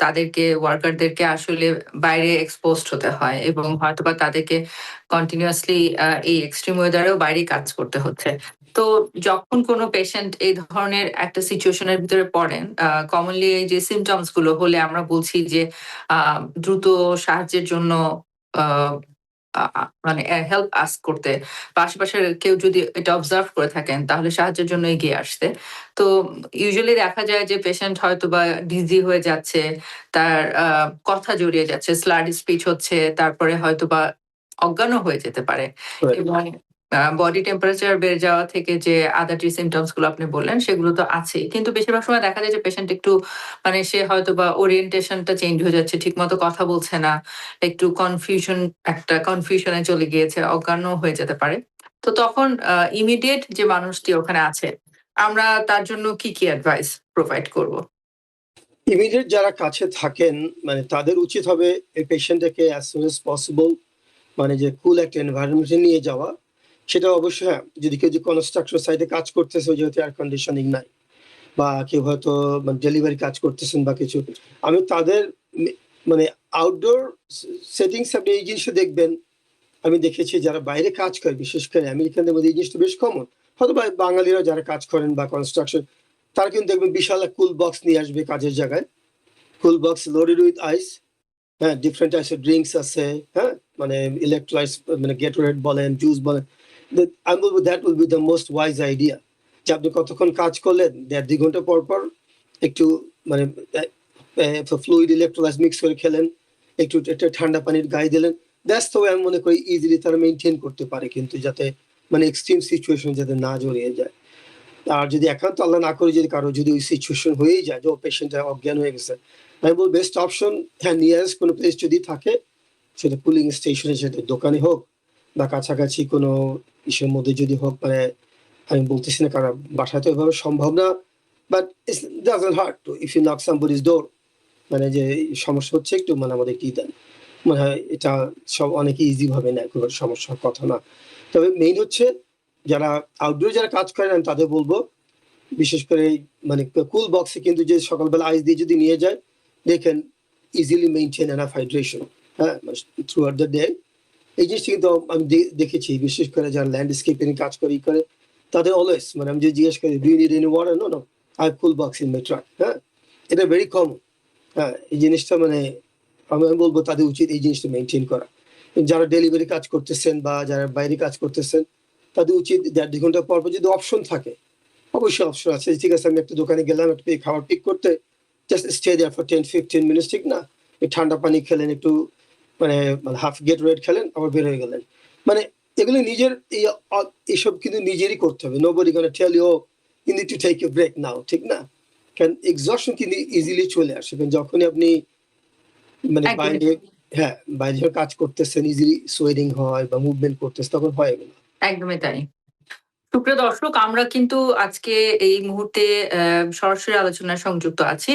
তাদেরকে ওয়ার্কারদেরকে আসলে বাইরে এক্সপোজড হতে হয় এবং হয়তোবা তাদেরকে কন্টিনিউয়াসলি এই এক্সট্রিম ওয়েদারেও বাইরেই কাজ করতে হচ্ছে। তো যখন কোনো পেশেন্ট এই ধরনের একটা সিচুয়েশন এর ভিতরে পড়েন, কমনলি এই যে সিম্পটমস গুলো হলে আমরা বলছি যে আ দ্রুত সাহায্যের জন্য আ আ আ মানে হেল্প আস্ক করতে বা আশেপাশের কেউ যদি এটা অবজার্ভ করে থাকেন তাহলে সাহায্যের জন্য এগিয়ে আসতে। তো ইউজুয়ালি দেখা যায় যে পেশেন্ট হয়তোবা ডিজি হয়ে যাচ্ছে, তার কথা জড়িয়ে যাচ্ছে, স্লার্ড স্পিচ হচ্ছে, তারপরে হয়তোবা অজ্ঞানও হয়ে যেতে পারে এবং বডি টেম্পারেচার বেড়ে যাওয়া থেকে যে আদার যে সিম্পটমস গুলো আপনি বললেন সেগুলো তো আছেই। কিন্তু বেশিরভাগ সময় দেখা যায় যে পেশেন্ট একটু মানে সে হয়তোবা ওরিয়েন্টেশনটা চেঞ্জ হয়ে যাচ্ছে, ঠিকমতো কথা বলছে না। একটু কনফিউশন এ চলে গিয়েছে, অজ্ঞানও হয়ে যেতে পারে। তো তখন ইমিডিয়েট যে মানুষটি ওখানে আছে, আমরা তার জন্য কি অ্যাডভাইস প্রোভাইড করব? ইমিডিয়েট যারা কাছে থাকেন মানে তাদের উচিত হবে এই পেশেন্টটাকে অ্যাজ সুন অ্যাজ পসিবল মানে যে কুল একটা এনভায়রনমেন্টে নিয়ে যাওয়া। সেটা অবশ্যই হ্যাঁ, যদি কেউ যে কনস্ট্রাকশন সাইটে কাজ করতেছে যেহেতু এয়ার কন্ডিশনিং নাই বা কেউ হয়তো ডেলিভারি কাজ করতেছেন বা কিছু, আমি তাদের মানে আউটডোর সেটিংস আপনি এই জিনিসটা দেখবেন। আমি দেখেছি যারা বাইরে কাজ করে বিশেষ করে আমেরিকানদের মধ্যে এই জিনিসটা বেশ কমন, হয়তো বা বাঙালিরা যারা কাজ করেন বা কনস্ট্রাকশন তারা কিন্তু দেখবেন বিশাল এক কুল বক্স নিয়ে আসবে কাজের জায়গায়, কুল বক্স লোডেড উইথ আইস, হ্যাঁ ডিফারেন্ট টাইপস অফ ড্রিঙ্কস আছে, হ্যাঁ মানে ইলেকট্রোলাইটস মানে গেটোরেড বলেন জুস বলেন। আমি বলবো that will be the most wise idea যে আপনি কতক্ষণ কাজ করলেন 1.5-2 ঘন্টা পর পর একটু মানে ফ্লুইড ইলেকট্রোলাইটস মিক্স করে খেলেন, একটু একটা ঠান্ডা পানির গায়ে দিলেন। দ্যাটস তো আমি মনে করি ইজিলি তারা মেনটেন করতে পারে, কিন্তু যাতে মানে এক্সট্রিম সিচুয়েশন যাতে না জড়িয়ে যায়। আর যদি একান্ত আল্লাহ না করে যদি কারো যদি ওই সিচুয়েশন হয়েই যায় যে পেশেন্টটা অজ্ঞান হয়ে গেছে, আমি বলবো বেস্ট অপশন হ্যাঁ নিয়ারেস্ট কোনো প্লেস যদি থাকে সেটা পুলিং স্টেশনে, সেটা দোকানে হোক বা কাছাকাছি কোনো ইসের মধ্যে যদি হোক, মানে আমি বলতেছি না কারণ বাসায় তো এভাবে সম্ভব না, but it's doesn't hurt to if you knock somebody's door, মানে যে সমস্যা হচ্ছে একটু মানে আমাদের কি দেন, মনে হয় এটা সব অনেকে ইজি ভাবে নেয়, কোনো সমস্যার কথা না। তবে মেইন হচ্ছে যারা আউটডোরে যারা কাজ করেন আমি তাদের বলবো বিশেষ করে মানে কুল বক্সে কিন্তু যে সকালবেলা আইস দিয়ে যদি নিয়ে যায় they can easily maintain enough hydration, হ্যাঁ থ্রু আউট দ্য ডে। এই জিনিসটা কিন্তু আমি দেখেছি বিশেষ করে যারা ল্যান্ডস্কেপিং কাজ করে তাদের অলওয়েজ মানে আমি যে জিজ্ঞেস করি do you need any water, no no I have cool box in my truck, হ্যাঁ এটা ভেরি কমন। হ্যাঁ এই জিনিসটা মানে আমি বলবো তাদের উচিত এই জিনিসটা মেনটেন করা। যারা ডেলিভারি কাজ করতেছেন বা যারা বাইরে কাজ করতেছেন তাদের উচিত 1.5-2 ঘন্টা পর পর যদি অপশন থাকে, অবশ্যই অপশন আছে, ঠিক আছে আমি একটা দোকানে গেলাম একটু খাবার পিক করতে, just stay there for 10-15 minutes, ঠিক না? ঠান্ডা পানি খেলেন একটু, মানে হাফ গেট রেড খেলেন আবার বের হয়ে গেলেন। মানে এগুলো নিজের এইসব কিন্তু নিজেরই করতে হবে, nobody gonna tell you you need to take a break now, ঠিক না? কারণ এক্সস্টশন কিন্তু ইজিলি চলে আসে কারণ যখনই আপনি মানে একদমই বাইরে, হ্যাঁ বাইরে কাজ করতেছেন ইজিলি সোয়েটিং হয় বা মুভমেন্ট করতেছে তখন হয় এগুলো। একদমই তাই। সুপ্রিয় দর্শক, আমরা কিন্তু আজকে এই মুহূর্তে সরাসরি আলোচনায় সংযুক্ত আছি।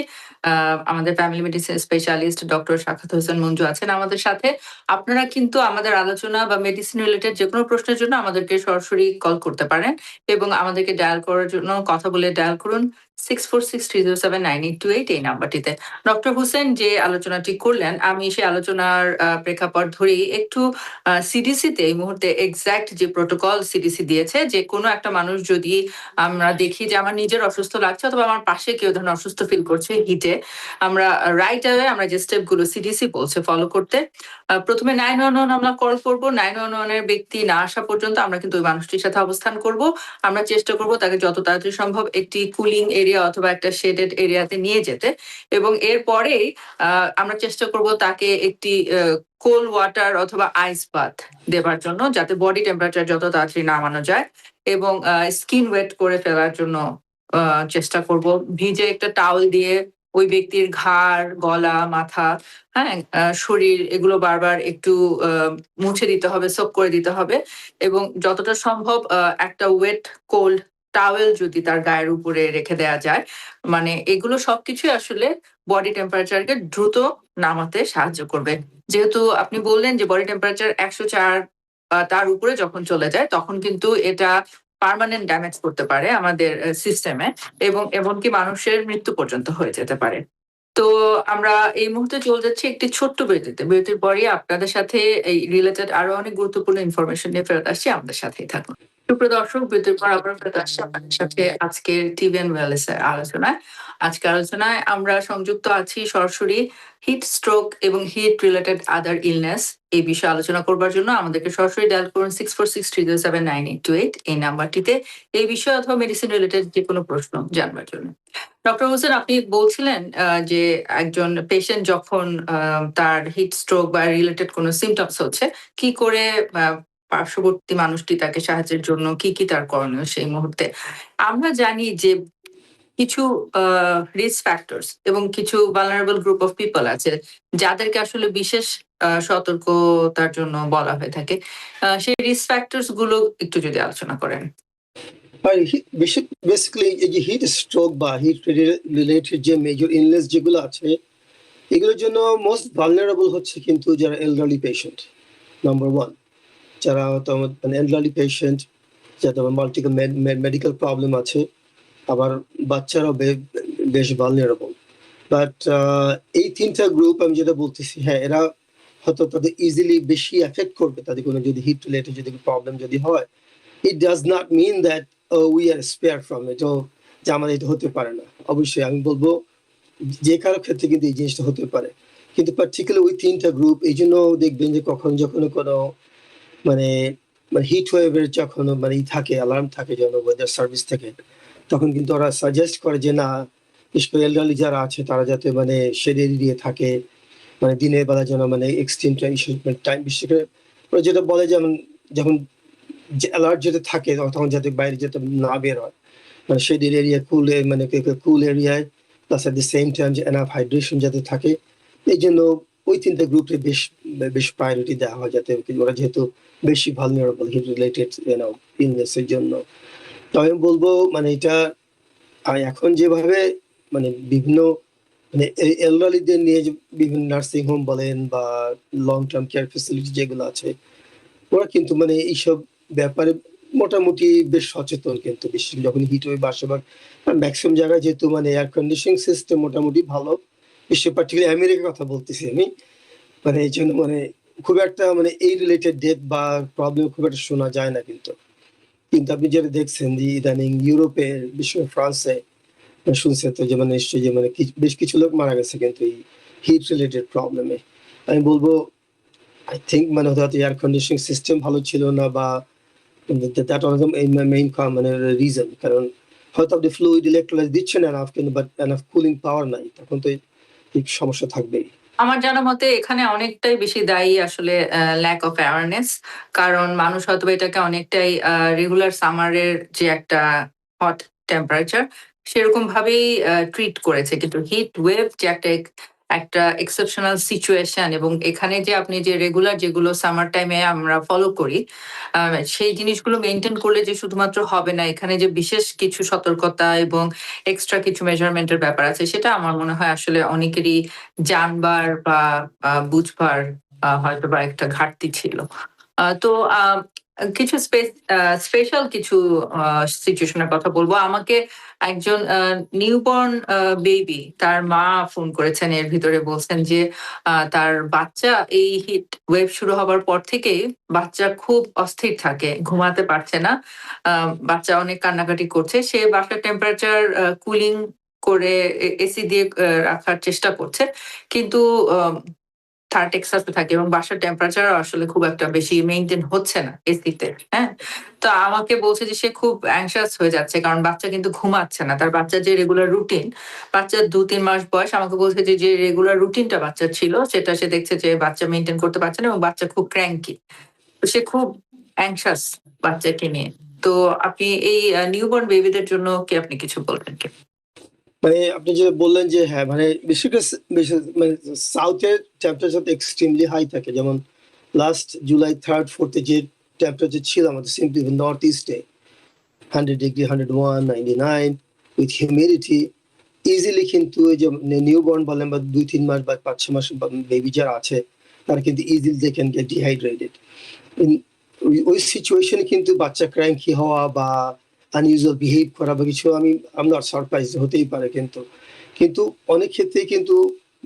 আমাদের family medicine specialist doctor Sakhawat Hossain Manju আছেন আমাদের সাথে। আপনারা কিন্তু আমাদের আলোচনা বা মেডিসিন রিলেটেড যেকোনো প্রশ্নের জন্য আমাদেরকে সরাসরি কল করতে পারেন এবং আমাদেরকে ডায়াল করার জন্য কথা বলে ডায়াল করুন 6463079828 এই নাম্বারটিতে। ডক্টর হোসেন যে আলোচনাটি করলেন, আমি সেই আলোচনার প্রেক্ষাপট ধরেই একটু সিডিসিতে এই মুহূর্তে এক্সাক্ট যে প্রোটোকল সিডিসি দিয়েছে যে কোনো একটা মানুষ যদি আমরা দেখি যে আমার নিজের অসুস্থ লাগছে অথবা আমার পাশে কেউ ধরুন অসুস্থ ফিল করছে হিটে, আমরা রাইট অ্যাওয়ে আমরা যে স্টেপগুলো সিডিসি বলছে ফলো করতে, প্রথমে 911 আমরা কল করব। 911 এর ব্যক্তি না আসা পর্যন্ত আমরা কিন্তু ওই মানুষটির সাথে অবস্থান করব। আমরা চেষ্টা করব তাকে যত তাড়াতাড়ি সম্ভব একটি কুলিং এরিয়া অথবা একটা শেডেড এরিয়াতে নিয়ে যেতে এবং এরপরেই আমরা চেষ্টা করব তাকে একটি কোল্ড ওয়াটার অথবা আইস বাথ দেবার জন্য যাতে বডি টেম্পারেচার যত তাড়াতাড়ি নামানো যায় এবং স্কিন ওয়েট করে ফেলার জন্য চেষ্টা করব। ভিজে একটা টাওয়েল দিয়ে ওই ব্যক্তির ঘাড়, গলা, মাথা, হ্যাঁ শরীর এগুলো বারবার একটু মুছে দিতে হবে, সোক করে দিতে হবে এবং যতটা সম্ভব একটা ওয়েট কোল্ড টাওয়েল যদি তার গায়ের উপরে রেখে দেওয়া যায়, মানে এগুলো সবকিছুই আসলে বডি টেম্পারেচারকে দ্রুত নামাতে সাহায্য করবে। যেহেতু আপনি বললেন যে বডি টেম্পারেচার 104 তার উপরে যখন চলে যায় তখন কিন্তু এটা পার্মানেন্ট ড্যামেজ করতে পারে আমাদের সিস্টেমে এবং এমনকি মানুষের মৃত্যু পর্যন্ত হয়ে যেতে পারে। তো আমরা এই মুহূর্তে চলে যাচ্ছি একটি ছোট্ট বিরতিতে। বিরতির পরই আপনাদের সাথে এই রিলেটেড আরো অনেক গুরুত্বপূর্ণ ইনফরমেশন নিয়ে ফেরত আসছি। আমাদের সাথেই থাকুন। সুপ্রিয় দর্শক, বিরতির পর আবার ফেরত আসছি আপনাদের সাথে আজকের টিভি এন্ড ওয়েলনেস এর আলোচনায়। আজকের আলোচনায় আমরা সংযুক্ত আছি সরাসরি হিট স্ট্রোক এবং হিট রিলেটেড আদার ইলনেস এই বিষয়ে আলোচনা করবার জন্য আমাদেরকে সরাসরি ডায়াল করুন 6463079828 এই নাম্বারটিতে এই বিষয়ে অথবা মেডিসিন রিলেটেড যে কোনো প্রশ্ন জানবার জন্য। ডক্টর হোসেন, আপনি বলছিলেন যে একজন পেশেন্ট যখন তার হিট স্ট্রোক বা রিলেটেড কোনো সিমটমস হচ্ছে কি করে পার্শ্ববর্তী মানুষটি তাকে সাহায্যের জন্য কি তার করণীয় সেই মুহূর্তে। আমরা জানি যে কিছু রিস্ক ফ্যাক্টরস এবং কিছু ভালনারেবল গ্রুপ অফ পিপল আছে যাদেরকে আসলে বিশেষ সতর্কতার জন্য বলা হয়ে থাকে। সেই রিস্ক ফ্যাক্টরস গুলো একটু যদি আলোচনা করেন। আর বেসিক্যালি এই যে হিট স্ট্রোক বা হিট রিলেটেড যে মেজর ইলনেস যেগুলো আছে, এগুলোর জন্য মোস্ট ভালনারেবল হচ্ছে কিন্তু যারা এলডারলি পেশেন্ট, নাম্বার ওয়ান। যারা হয়তো মানে এলডারলি পেশেন্ট, যাদের মাল্টিপল মেডিকেল প্রবলেম আছে, আবার বাচ্চারাও বেশ ভালনারেবল। বাট এই তিনটা গ্রুপ আমি যেটা বলতেছি, হ্যাঁ এরা হয়তো তাদের ইজিলি বেশি এফেক্ট করবে, তাদের কোনো যদি হিট রিলেটেড যদি প্রবলেম যদি হয়। It does not mean that we are spare from it, যে আমাদের এটা হতে পারে না। অবশ্যই আমি বলবো যে কারো ক্ষেত্রে কিন্তু এই জিনিসটা হতে পারে, কিন্তু পার্টিকুলার ওই তিনটা গ্রুপ। এই জন্য দেখবেন যে যখন কোনো মানে হিট ওয়েভের যখন মানে থাকে, অ্যালার্ম থাকে যেন ওয়েদার সার্ভিস থেকে, তখন কিন্তু ওরা সাজেস্ট করে যে না, বিশেষ করে এলডারলি যারা আছে তারা যাতে মানে শেড এরিয়ে থাকে, মানে দিনের বেলা যেন মানে এক্সট্রিম টাইম, বিশেষ করে ওরা যেটা বলে যেমন যখন অ্যালার্ট যেতে থাকে তখন যাতে বাইরে যেতে না বের হয়, মানে শেডেড এরিয়া, মানে কুল এরিয়ায়, plus at the same time যে এনাফ হাইড্রেশন যাতে থাকে। এই জন্য ওই তিনটা গ্রুপে বেশ প্রায়োরিটি দেওয়া হয়, যাতে ওরা যেহেতু বেশি ভালনারেবল হিট রিলেটেড ইলনেসের জন্য। তো আমি বলবো মানে এটা এখন যেভাবে মানে বিভিন্ন মানে এলডারলিদের নিয়ে যে বিভিন্ন নার্সিং হোম বলেন বা লং টার্ম কেয়ার ফেসিলিটি যেগুলো আছে, ওরা কিন্তু মানে এইসব ব্যাপারে মোটামুটি বেশ সচেতন, কিন্তু বিশেষ করে যখন হিট ওয়েভ আসে বা ম্যাক্সিমাম জায়গায় যেহেতু মানে এয়ার কন্ডিশনিং সিস্টেম মোটামুটি ভালো, বিশ্ব পার্টিকুলার আমেরিকার কথা বলতেছি আমি, মানে এই জন্য মানে খুব একটা মানে এই রিলেটেড ডেথ বা প্রবলেম খুব একটা শোনা যায় না। কিন্তু কিন্তু আপনি যেটা দেখছেন যে ইদানিং ইউরোপে, বিশেষ করে ফ্রান্সে শুনছেন তো যে মানে নিশ্চয়ই যে মানে বেশ কিছু লোক মারা গেছে কিন্তু এই হিট রিলেটেড প্রবলেমে। আমি বলবো আই থিঙ্ক মানে হয়তো এয়ার কন্ডিশনিং সিস্টেম ভালো ছিল না, বা দ্যাট ওয়াজ দ্য মেইন মানে রিজন। কারণ হয়তো আপনি ফ্লুইড ইলেকট্রোলাইজ দিচ্ছেন এনাফ, কিন্তু বাট এনাফ কুলিং পাওয়ার নাই, তখন তো এই সমস্যা থাকবেই। আমার জানা মতে এখানে অনেকটাই বেশি দায়ী আসলে ল্যাক অফ অ্যাওয়ারনেস। কারণ মানুষ হয়তোবা এটাকে অনেকটাই রেগুলার সামারের যে একটা হট টেম্পারেচার সেরকম ভাবেই ট্রিট করেছে। কিন্তু হিট ওয়েভ যে একটা এক্সেপশনাল সিচুয়েশন, এবং এখানে যে আপনি যে রেগুলার যেগুলো সামার টাইমে আমরা ফলো করি সেই জিনিসগুলো মেনটেন করলে যে শুধুমাত্র হবে না, এখানে যে বিশেষ কিছু সতর্কতা এবং এক্সট্রা কিছু মেজারমেন্টের ব্যাপার আছে, সেটা আমার মনে হয় আসলে অনেকেরই জানবার বা বুঝবার হয়তোবা একটা ঘাটতি ছিল। তো কিছু স্পেশাল কিছু সিচুয়েশনের কথা বলবো। আমাকে একজন নিউবর্ন বেবি, তার মা ফোন করেছেন, এর ভিতরে বলছেন যে তার বাচ্চা এই হিট ওয়েভ শুরু হবার পর থেকেই বাচ্চা খুব অস্থির থাকে, ঘুমাতে পারছে না। বাচ্চা অনেক কান্নাকাটি করছে। সে বাসার টেম্পারেচার কুলিং করে এসি দিয়ে রাখার চেষ্টা করছে। কিন্তু তারা টেক্সাসে থাকে এবং বাসার টেম্পারেচার আসলে খুব একটা বেশি মেইনটেইন হচ্ছে না এসিতে। হ্যাঁ? তো আমাকে বলছে যে সে খুব অ্যাংশাস হয়ে যাচ্ছে। কারণ বাচ্চা কিন্তু ঘুমাচ্ছে না। তার বাচ্চার যে রেগুলার রুটিন, বাচ্চার ২-৩ মাস বয়স, আমাকে বলছে যে রেগুলার রুটিনটা বাচ্চার ছিল সেটা সে দেখছে যে বাচ্চা মেইনটেইন করতে পারছে না এবং বাচ্চা খুব ক্র্যাঙ্কি। তো সে খুব অ্যাংশাস বাচ্চাকে নিয়ে। তো আপনি এই নিউবর্ন বেবিদের জন্য কি আপনি কিছু বলবেন কি? মানে আপনি যে বললেন যে হ্যাঁ মানে বিশেষ মানে সাউথের টেম্পারেচার এক্সট্রিমলি হাই থাকে, যেমন লাস্ট জুলাই 3rd 4th যে টেম্পারেচার ছিল আমাদের সিম্পলি নর্থ ইস্টে 100 ডিগ্রি, 101, 99 উইথ হিউমিডিটি ইজিলি। কিন্তু ওই যে নিউবর্ন বলেন বা 2-3 মাস বা 5-6 মাস বেবি যারা আছে, তারা কিন্তু easily they can get dehydrated. ওই সিচুয়েশনে কিন্তু বাচ্চা ক্র্যাঙ্কি হওয়া বা আনইউজুয়াল বিহেভ করা বা কিছু, আম নট সারপ্রাইজ, হতেই পারে। কিন্তু কিন্তু অনেক ক্ষেত্রে কিন্তু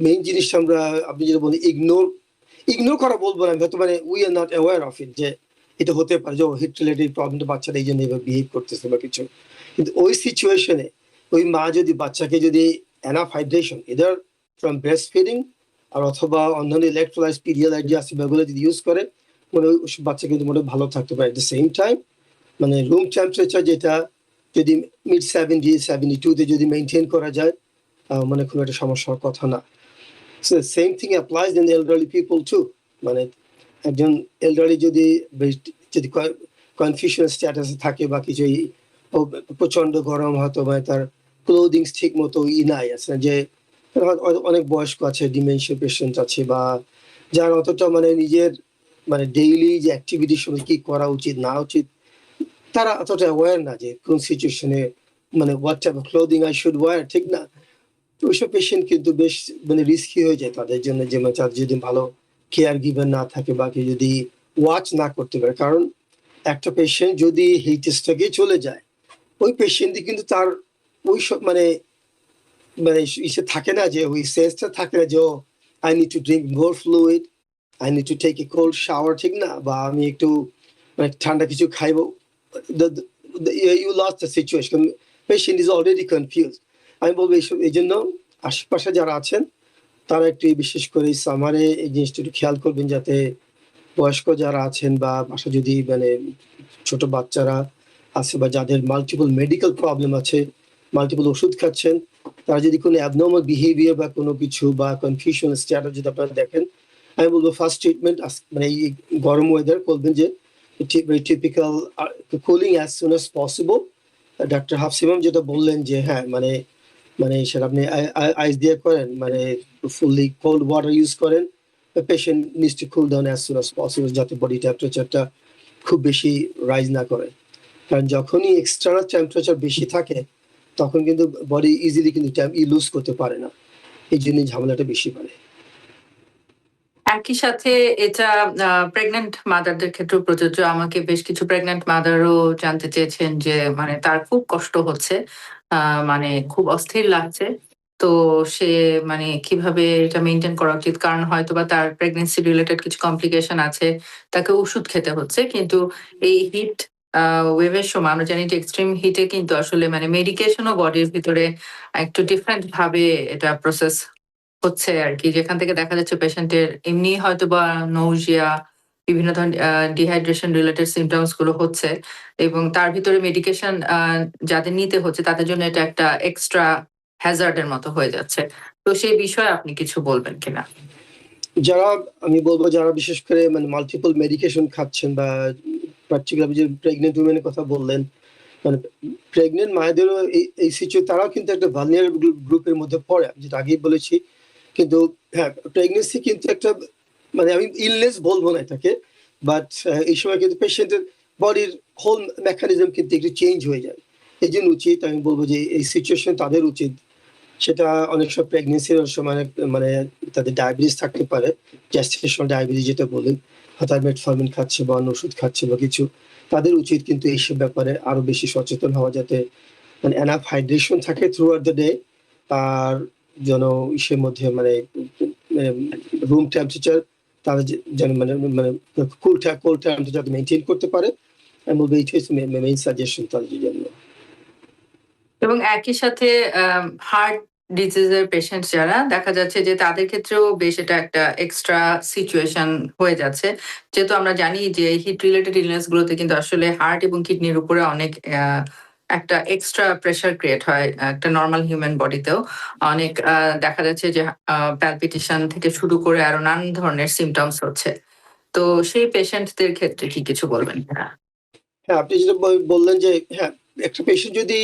মেইন জিনিসটা আমরা, আপনি যেটা বলেন, ইগনোর করা বলবো না, হয়তো মানে we are not aware of it, যে এটা হতে পারে যে হিট রিলেটেড প্রবলেমটা বাচ্চারা এই জন্য এভাবে বিহেভ করতেছে বা কিছু। কিন্তু ওই সিচুয়েশনে ওই মা যদি বাচ্চাকে যদি enough hydration either from breast feeding আর অথবা অন্যান্য ইলেকট্রোলাইজ পিডিয়ালাইট যে আছে সেগুলো যদি ইউজ করে, মানে ওই বাচ্চা কিন্তু মনে ভালো থাকতে পারে। এট দ্য সেম টাইম মানে রুম টেম্পারেচার যেটা যদি মিড 70, 72-তে যদি মেনটেন করা যায়, মানে খুব একটা সমস্যার কথা না। So same thing applies in elderly people to. মানে একজন এলডারলি যদি যদি কনফিউশন স্ট্যাটাসে থাকে বা কিছু, প্রচন্ড গরম, হয়তো মানে তার ক্লোদিং ঠিক মতো নাই আছে, যে অনেক বয়স্ক আছে, ডিমেনশিয়া পেশেন্ট আছে, বা যার অতটা মানে নিজের মানে ডেইলি যে অ্যাক্টিভিটির সময় কি করা উচিত না উচিত তারা অতটা অ্যাওয়ার না যে কোন সিচুয়েশনে মানে what type of clothing I should wear, ঠিক না? তো ওইসব পেশেন্ট কিন্তু বেশ মানে রিস্কি হয়ে যায় তাদের জন্য, যে মানে তার যদি ভালো কেয়ার গিভার না থাকে বা কেউ যদি ওয়াচ না করতে পারে। কারণ একটা পেশেন্ট যদি হিট স্ট্রোকে চলে যায়, ওই পেশেন্টই কিন্তু তার ওই সব মানে মানে ইসে থাকে না, যে ওই সেন্সটা থাকে না যে I need to drink more fluid, I need to take a cold shower, ঠিক না? বা আমি একটু মানে ঠান্ডা কিছু খাইবো। You lost the situation, patient is already confuse. আমি বলবো এইসব, এই জন্য আশেপাশে যারা আছেন তারা একটু বিশেষ করে সামারে এই জিনিসটা একটু খেয়াল করবেন, যাতে বয়স্ক যারা আছেন বা বাসা যদি মানে ছোট বাচ্চারা আছে বা যাদের মাল্টিপল মেডিকেল প্রবলেম আছে, মাল্টিপল ওষুধ খাচ্ছেন, তারা যদি কোনো অ্যাবনর্মাল বিহেভিয়ার বা কোনো কিছু বা কনফিউশন স্ট্যাটাস যদি আপনারা দেখেন, আমি বলবো ফার্স্ট ট্রিটমেন্ট মানে এই গরম ওয়েদার বলবেন যে typical cooling as soon as possible. Doctor হাফসিমাম যেটা বললেন যে হ্যাঁ মানে মানে সেটা আপনি আইস দিয়ে করেন, মানে ফুললি কোল্ড ওয়াটার ইউজ করেন, patient needs to cool down as soon as possible, যাতে বডি টেম্পারেচারটা খুব বেশি রাইজ না করে। কারণ যখনই এক্সটার্নাল টেম্পারেচার বেশি থাকে তখন কিন্তু বডি ইজিলি কিন্তু লুজ করতে পারে না, এই জন্য ঝামেলাটা বেশি বাড়ে। একই সাথে এটা প্রেগন্যান্ট মাদারদের ক্ষেত্রেও প্রযোজ্য। আমাকে বেশ কিছু প্রেগন্যান্ট মাদারও জানতে চেয়েছেন যে মানে তার খুব কষ্ট হচ্ছে, মানে খুব অস্থির লাগছে। তো সে মানে কিভাবে এটা মেনটেন করা উচিত? কারণ হয়তোবা তার প্রেগন্যান্সি রিলেটেড কিছু কমপ্লিকেশন আছে, তাকে ওষুধ খেতে হচ্ছে। কিন্তু এই হিট ওয়েভের সময় আমরা জানি যে এক্সট্রিম হিটে কিন্তু আসলে মানে মেডিকেশনও বডির ভিতরে একটু ডিফারেন্ট ভাবে এটা প্রসেস হচ্ছে আরকি। যেখান থেকে দেখা যাচ্ছে পেশেন্টের এমনি হয়তোবা নৌজিয়া, বিভিন্ন ধরনের ডিহাইড্রেশন রিলেটেড সিম্পটমস গুলো হচ্ছে এবং তার ভিতরে মেডিকেশন যাদের নিতে হচ্ছে তাদের জন্য এটা একটা এক্সট্রা হ্যাজার্ড এর মতো হয়ে যাচ্ছে। তো সেই বিষয়ে আপনি কিছু বলবেন কিনা? যারা আমি বলবো যারা বিশেষ করে মানে মাল্টিপল মেডিকেশন খাচ্ছেন বা পার্টিকুলার যে প্রেগনেন্ট উমেনের কথা বললেন, মানে প্রেগনেন্ট মায়েদেরও এই তারাও কিন্তু একটা ভালনারেবল গ্রুপের মধ্যে পড়ে, আমি যেটা আগেই বলেছি। কিন্তু হ্যাঁ, প্রেগনেন্সি কিন্তু একটা মানে আমি ইলনেস বলবো না এটাকে, বাট এই সময় কিন্তু পেশেন্টের বডির হোল মেকানিজম কিন্তু একটু চেঞ্জ হয়ে যায়। এই জন্য উচিত আমি বলবো যে এই সিচুয়েশন তাদের উচিত, সেটা অনেক সময় প্রেগনেন্সির সময় মানে তাদের ডায়াবেটিস থাকতে পারে, গ্যাস্ট্রেশনাল ডায়াবেটিস যেটা বলেন, হয়তো মেটফরমিন খাচ্ছে বা অন্য ওষুধ খাচ্ছে বা কিছু, তাদের উচিত কিন্তু এইসব ব্যাপারে আরো বেশি সচেতন হওয়া, যাতে মানে এনাফ হাইড্রেশন থাকে থ্রু আউট দ্য ডে। আর যেন ইসের মধ্যে মানে রুম টেম্পারেচার তারা যেন মানে মানে কোল্ড টেম্পারেচার যাতে মেনটেন করতে পারে, আমি বলবো এইটা হচ্ছে মেইন সাজেশন তাদের জন্য। এবং একই সাথে হার্ট ডিজিজ এর পেশেন্ট যারা দেখা যাচ্ছে যে তাদের ক্ষেত্রেও বেশ এটা একটা এক্সট্রা সিচুয়েশন হয়ে যাচ্ছে। যেহেতু আমরা জানি যে হিট রিলেটেড ইলনেস গুলোতে কিন্তু আসলে হার্ট এবং কিডনির উপরে অনেক একটা এক্সট্রা প্রেশার ক্রিয়েট হয় একটা নরমাল হিউম্যান বডিতেও। অনেক দেখা যাচ্ছে যে প্যালপিটেশন থেকে শুরু করে আরো নানান ধরনের সিমটমস হচ্ছে। তো সেই পেশেন্টদের ক্ষেত্রে কি কিছু বলবেন কিনা? হ্যাঁ, আপনি যেটা বললেন যে হ্যাঁ, একটা পেশেন্ট যদি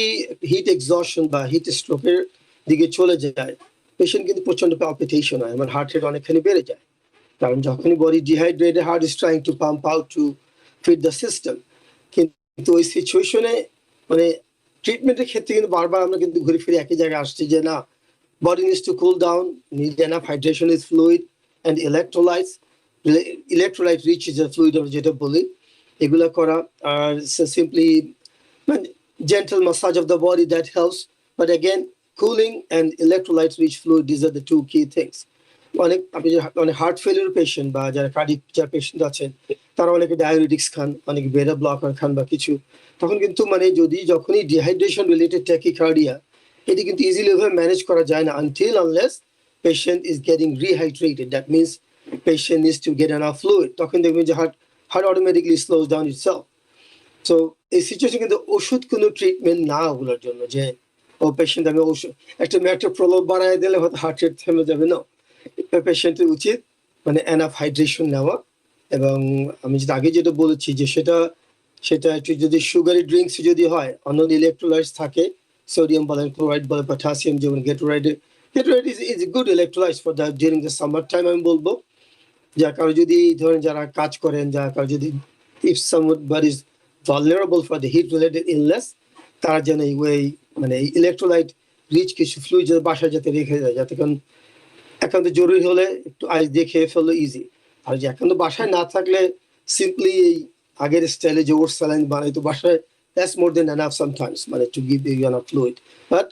হিট এক্সহশন বা হিট স্ট্রোকের দিকে চলে যায়, পেশেন্ট কিন্তু প্রচন্ড পালপিটেশন হয়, আমার হার্ট রেট অনেকখানি বেড়ে যায়। কারণ যখনই body dehydrated, heart is trying to pump out to feed the system. কিন্তু ওই সিচুয়েশনে মানে ট্রিটমেন্টের ক্ষেত্রে কিন্তু বারবার আমরা কিন্তু ঘুরে ফিরে একই জায়গায় আসছি যে না, body needs to cool down, need enough hydration is fluid and electrolytes. Electrolyte rich is a fluid আমরা যেটা বলি, এগুলা করা। আর simply gentle massage of the body that helps, but again cooling and electrolyte rich fluid, these are the two key things. অনেক আপনি অনেক heart failure patient বা যারা কার্ডিক যারা পেশেন্ট আছেন, তারা অনেকে ডায়াবেটিক্স খান, অনেকে বেটা ব্লকার খান বা কিছু, তখন কিন্তু মানে যদি যখনই ডিহাইড্রেশন রিলেটেড ট্যাকিকার্ডিয়া, এটি কিন্তু ইজিলি ভাবে ম্যানেজ করা যায় না until unless patient is getting rehydrated. That means patient needs to get enough fluid. তখন দেখবেন যে heart automatically slows down itself. তো এই সিচুয়েশন কিন্তু ওষুধ কোনো ট্রিটমেন্ট না ওগুলোর জন্য, যে ও পেশেন্ট আমি ওষুধ একটা প্রলোভ বাড়ায় দিলে হয়তো হার্ট রেট থেমে যাবে না। পেশেন্টের উচিত মানে এনাফ হাইড্রেশন নেওয়া। এবং আমি যেটা আগে যেটা বলেছি যে সেটা একটু যদি সুগারি ড্রিঙ্কস যদি হয়, অন্য ইলেকট্রোলাইটস থাকে, সোডিয়াম বলেন, ক্লোরাইড বলেন, পটাশিয়াম, যেমন Gatorade is good electrolytes for the during the summer time. আমি বলবো যার কারো যদি ধরেন যারা কাজ করেন, যার কারো যদি if somebody is vulnerable for the heat related illness, তারা যেন এই মানে ইলেকট্রোলাইট রিচ কিছু ফ্লুইড বাসায় যাতে রেখে যায়, যাতে কারণ একান্ত জরুরি হলে একটু আইস দিয়ে খেয়ে ফেললো ইজি। আর যে একান্ত বাসায় না থাকলে সিম্পলি এই আগের স্টাইলে যে ওর স্যালাইন বানাইতো বাসায়, that's more than enough sometimes মানে to give you enough fluid, but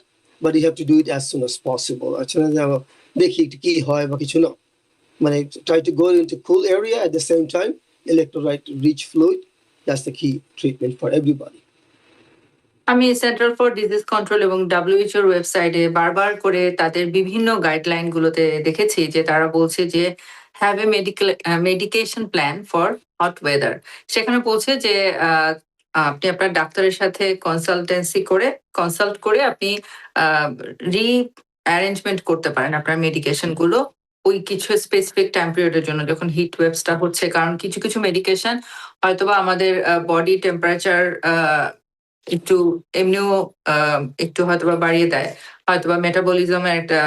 you have to do it as soon as possible। আচ্ছা না যে দেখি একটু কি হয় বা কিছু না, মানে try to go into cool area at the same time, electrolyte rich fluid, that's the key treatment for everybody। আমি সেন্টার ফর ডিজিজ কন্ট্রোল এবং WHO এর ওয়েবসাইটে বারবার করে তাদের বিভিন্ন গাইডলাইন গুলোতে দেখেছি যে তারা বলছে যে have a medication plan for hot weather. সেখানে বলছে যে আপনি আপনার ডাক্তারের সাথে কনসাল্ট করে আপনি রি অ্যারেঞ্জমেন্ট করতে পারেন আপনার মেডিকেশন গুলো ওই কিছু স্পেসিফিক টাইম পিরিয়ডের জন্য যখন হিট ওয়েভসটা হচ্ছে। কারণ কিছু কিছু মেডিকেশন হয়তোবা আমাদের বডি টেম্পারেচার একটু এমনিও একটু হয়তোবা বাড়িয়ে দেয়, হয়তোবা মেটাবলিজমের একটা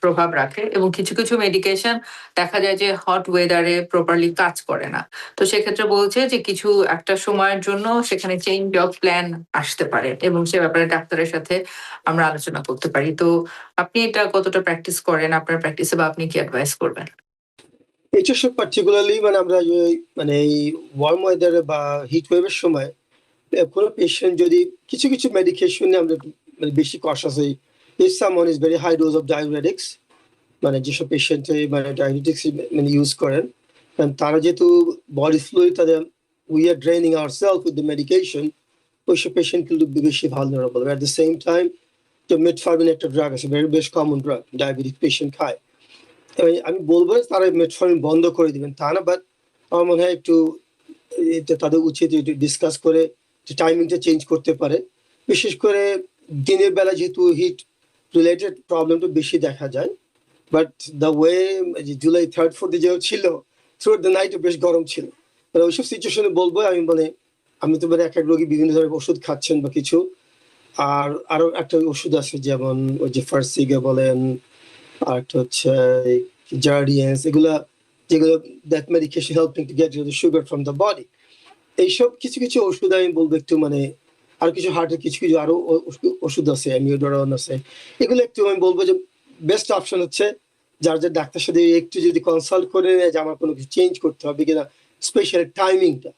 প্রভাব রাখে, এবং কিছু কিছু মেডিকেশন দেখা যায় যে হট ওয়েদারে প্রপারলি কাজ করে না। তো সেক্ষেত্রে বলছে যে কিছু একটা সময়ের জন্য সেখানে চেঞ্জ অফ প্ল্যান আসতে পারে এবং সে ব্যাপারে ডাক্তারের সাথে আমরা আলোচনা করতে পারি। তো আপনি এটা কতটা প্র্যাকটিস করেন আপনার প্র্যাকটিসে, বা আপনি কি অ্যাডভাইস করবেন? এটা সব পার্টিকুলারলি মানে আমরা মানে এই ওয়ার্ম ওয়েদারে বা হিট ওয়েভের সময় কোনো পেশেন্ট যদি কিছু কিছু মেডিকেশন আমরা মানে বেশি কশাস হই, if someone is very high dose of diuretics, মানে যেসব পেশেন্ট মানে ডায়াবেটিক্স মানে ইউজ করেন, কারণ তারা যেহেতু বডি ফ্লুইড তাদের we are draining ourself with the medication, ওইসব পেশেন্ট কিন্তু বেশি vulnerable. At the same time তো মেটফর্মিন একটা ড্রাগ আছে, বেশ কমন ড্রাগ, ডায়াবেটিক পেশেন্ট খায়। আমি বলবো তারা মেটফর্মিন বন্ধ করে দিবেন তা না, বাট আমার মনে হয় একটু তাদের উচিত একটু ডিসকাস করে টাইমিংটা চেঞ্জ করতে পারে। বিশেষ করে দিনের বেলা যেহেতু হিট রিলেটেড প্রবলেমটা বেশি দেখা যায়, but the way July 3rd 4th যে ছিল থ্রু দ্য নাইটে বেশ গরম ছিল, মানে ওইসব সিচুয়েশনে বলবো আমি তো মানে এক এক রোগী বিভিন্ন ধরনের ওষুধ খাচ্ছেন বা কিছু, আর আরো একটা ওষুধ আছে যেমন ওই যে ফার্সিগা বলেন, আর একটা হচ্ছে জার্ডিয়েন্স, যেগুলো that medication helping to get the sugar from the body. এইসব কিছু কিছু ওষুধ আমি বলবো একটু মানে, আর কিছু হার্টের কিছু কিছু আরো ওষুধ আছে, অ্যামিওডোরন আছে, এগুলো একটু আমি বলবো যে বেস্ট অপশন হচ্ছে যার ডাক্তার সাথে একটু যদি কনসাল্ট করে নেয় যে আমার কোনো কিছু চেঞ্জ করতে হবে কিনা, স্পেশাল টাইমিংটা,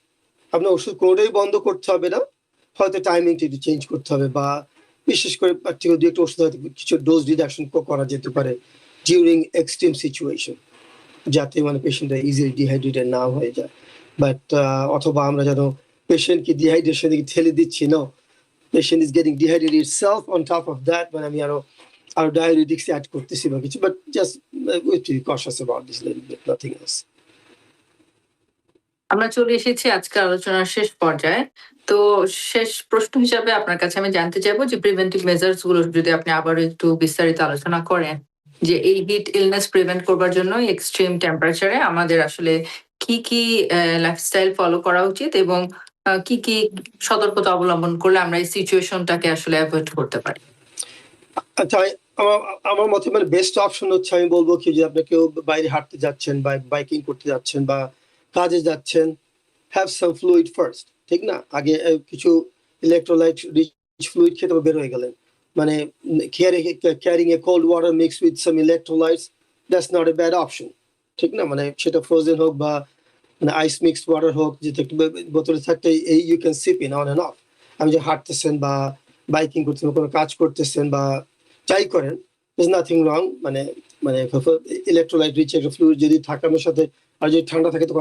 আপনার ওষুধ কোনোটাই বন্ধ করতে হবে না, হয়তো টাইমিংটা একটু চেঞ্জ করতে হবে, বা বিশেষ করে পার্টিকুলার দু একটা ওষুধ হয়তো কিছু ডোজ রিডাকশন করা যেতে পারে ডিউরিং এক্সট্রিম সিচুয়েশন, যাতে মানে পেশেন্টরা ইজিলি ডিহাইড্রেটেড না হয়ে যায়। বাট অথবা আমরা যেন পেশেন্টকে ডিহাইড্রেশন দিকে ঠেলে দিচ্ছি, no, patient is getting dehydrated itself, on top of that মানে আমি আরো ডায়াবেটিক্স অ্যাড করতেছি বা কিছু, but just with cautious about this, nothing else. আমরা চলে এসেছি আজকের আলোচনার শেষ পর্যায়ে। তো শেষ প্রশ্ন হিসাবে আপনার কাছে আমি জানতে চাইবো যে প্রিভেন্টিভ মেজার্স গুলো যদি আপনি আবার একটু বিস্তারিত আলোচনা করেন, যে এই হিট ইলনেস প্রিভেন্ট করবার জন্য এক্সট্রিম টেম্পারেচারে আমাদের আসলে কি কি লাইফস্টাইল ফলো করা উচিত, এবং কি কি সতর্কতা অবলম্বন করলে আমরা এই সিচুয়েশনটাকে আসলে অ্যাভয়েড করতে পারি। আচ্ছা, আমার মতে মানে বেস্ট অপশন হচ্ছে আমি বলবো কি, যে আপনি কেউ বাইরে হাঁটতে যাচ্ছেন বা বাইকিং করতে যাচ্ছেন বা কাজে যাচ্ছেন, হ্যাভ সাম ফ্লুইড ফার্স্ট, ঠিক না? আগে কিছু ইলেকট্রোলাইট রিচ ফ্লুইড খেতে বের হয়ে গেলেন, মানে carrying a cold water mix with some electrolytes, that's not a bad option, ঠিক না? মানে সেটা ফ্রোজেন হোক বা মানে আইস মিক্সড ওয়াটার হোক, যেটা একটু বোতলে থাকতে এই you can sip in on and off. আমি যে হাঁটতেছেন বা বাইকিং করতেছেন, কোনো কাজ করতেছেন বা যাই করেন, ইজ নাথিং রং, মানে মানে ইলেকট্রোলাইট রিচ একটা ফ্লুইড যদি থাকে আমার সাথে, আর যদি ঠান্ডা থাকে তো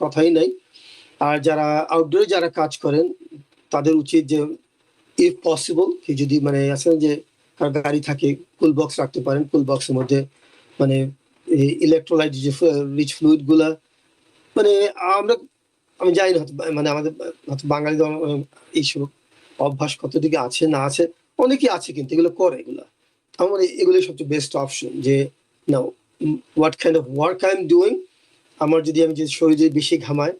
কথাই নাই। আর যারা আউটডোরে যারা কাজ করেন তাদের উচিত যে ইফ পসিবল কি যদি মানে আছে যে কার গাড়ি থাকে, কুল বক্স রাখতে পারেন, কুল বক্সের মধ্যে মানে ইলেকট্রোলাইট যে রিচ ফ্লুইড গুলা, মানে আমি জানি না মানে আমাদের বাঙালি এইসব অভ্যাস কতদিকে আছে না আছে, অনেকেই আছে কিন্তু এগুলো করে, আমার এগুলো সবচেয়ে বেস্ট অপশন। যে না, what kind of work I am doing, আমি যে শরীরে বেশি ঘামায়,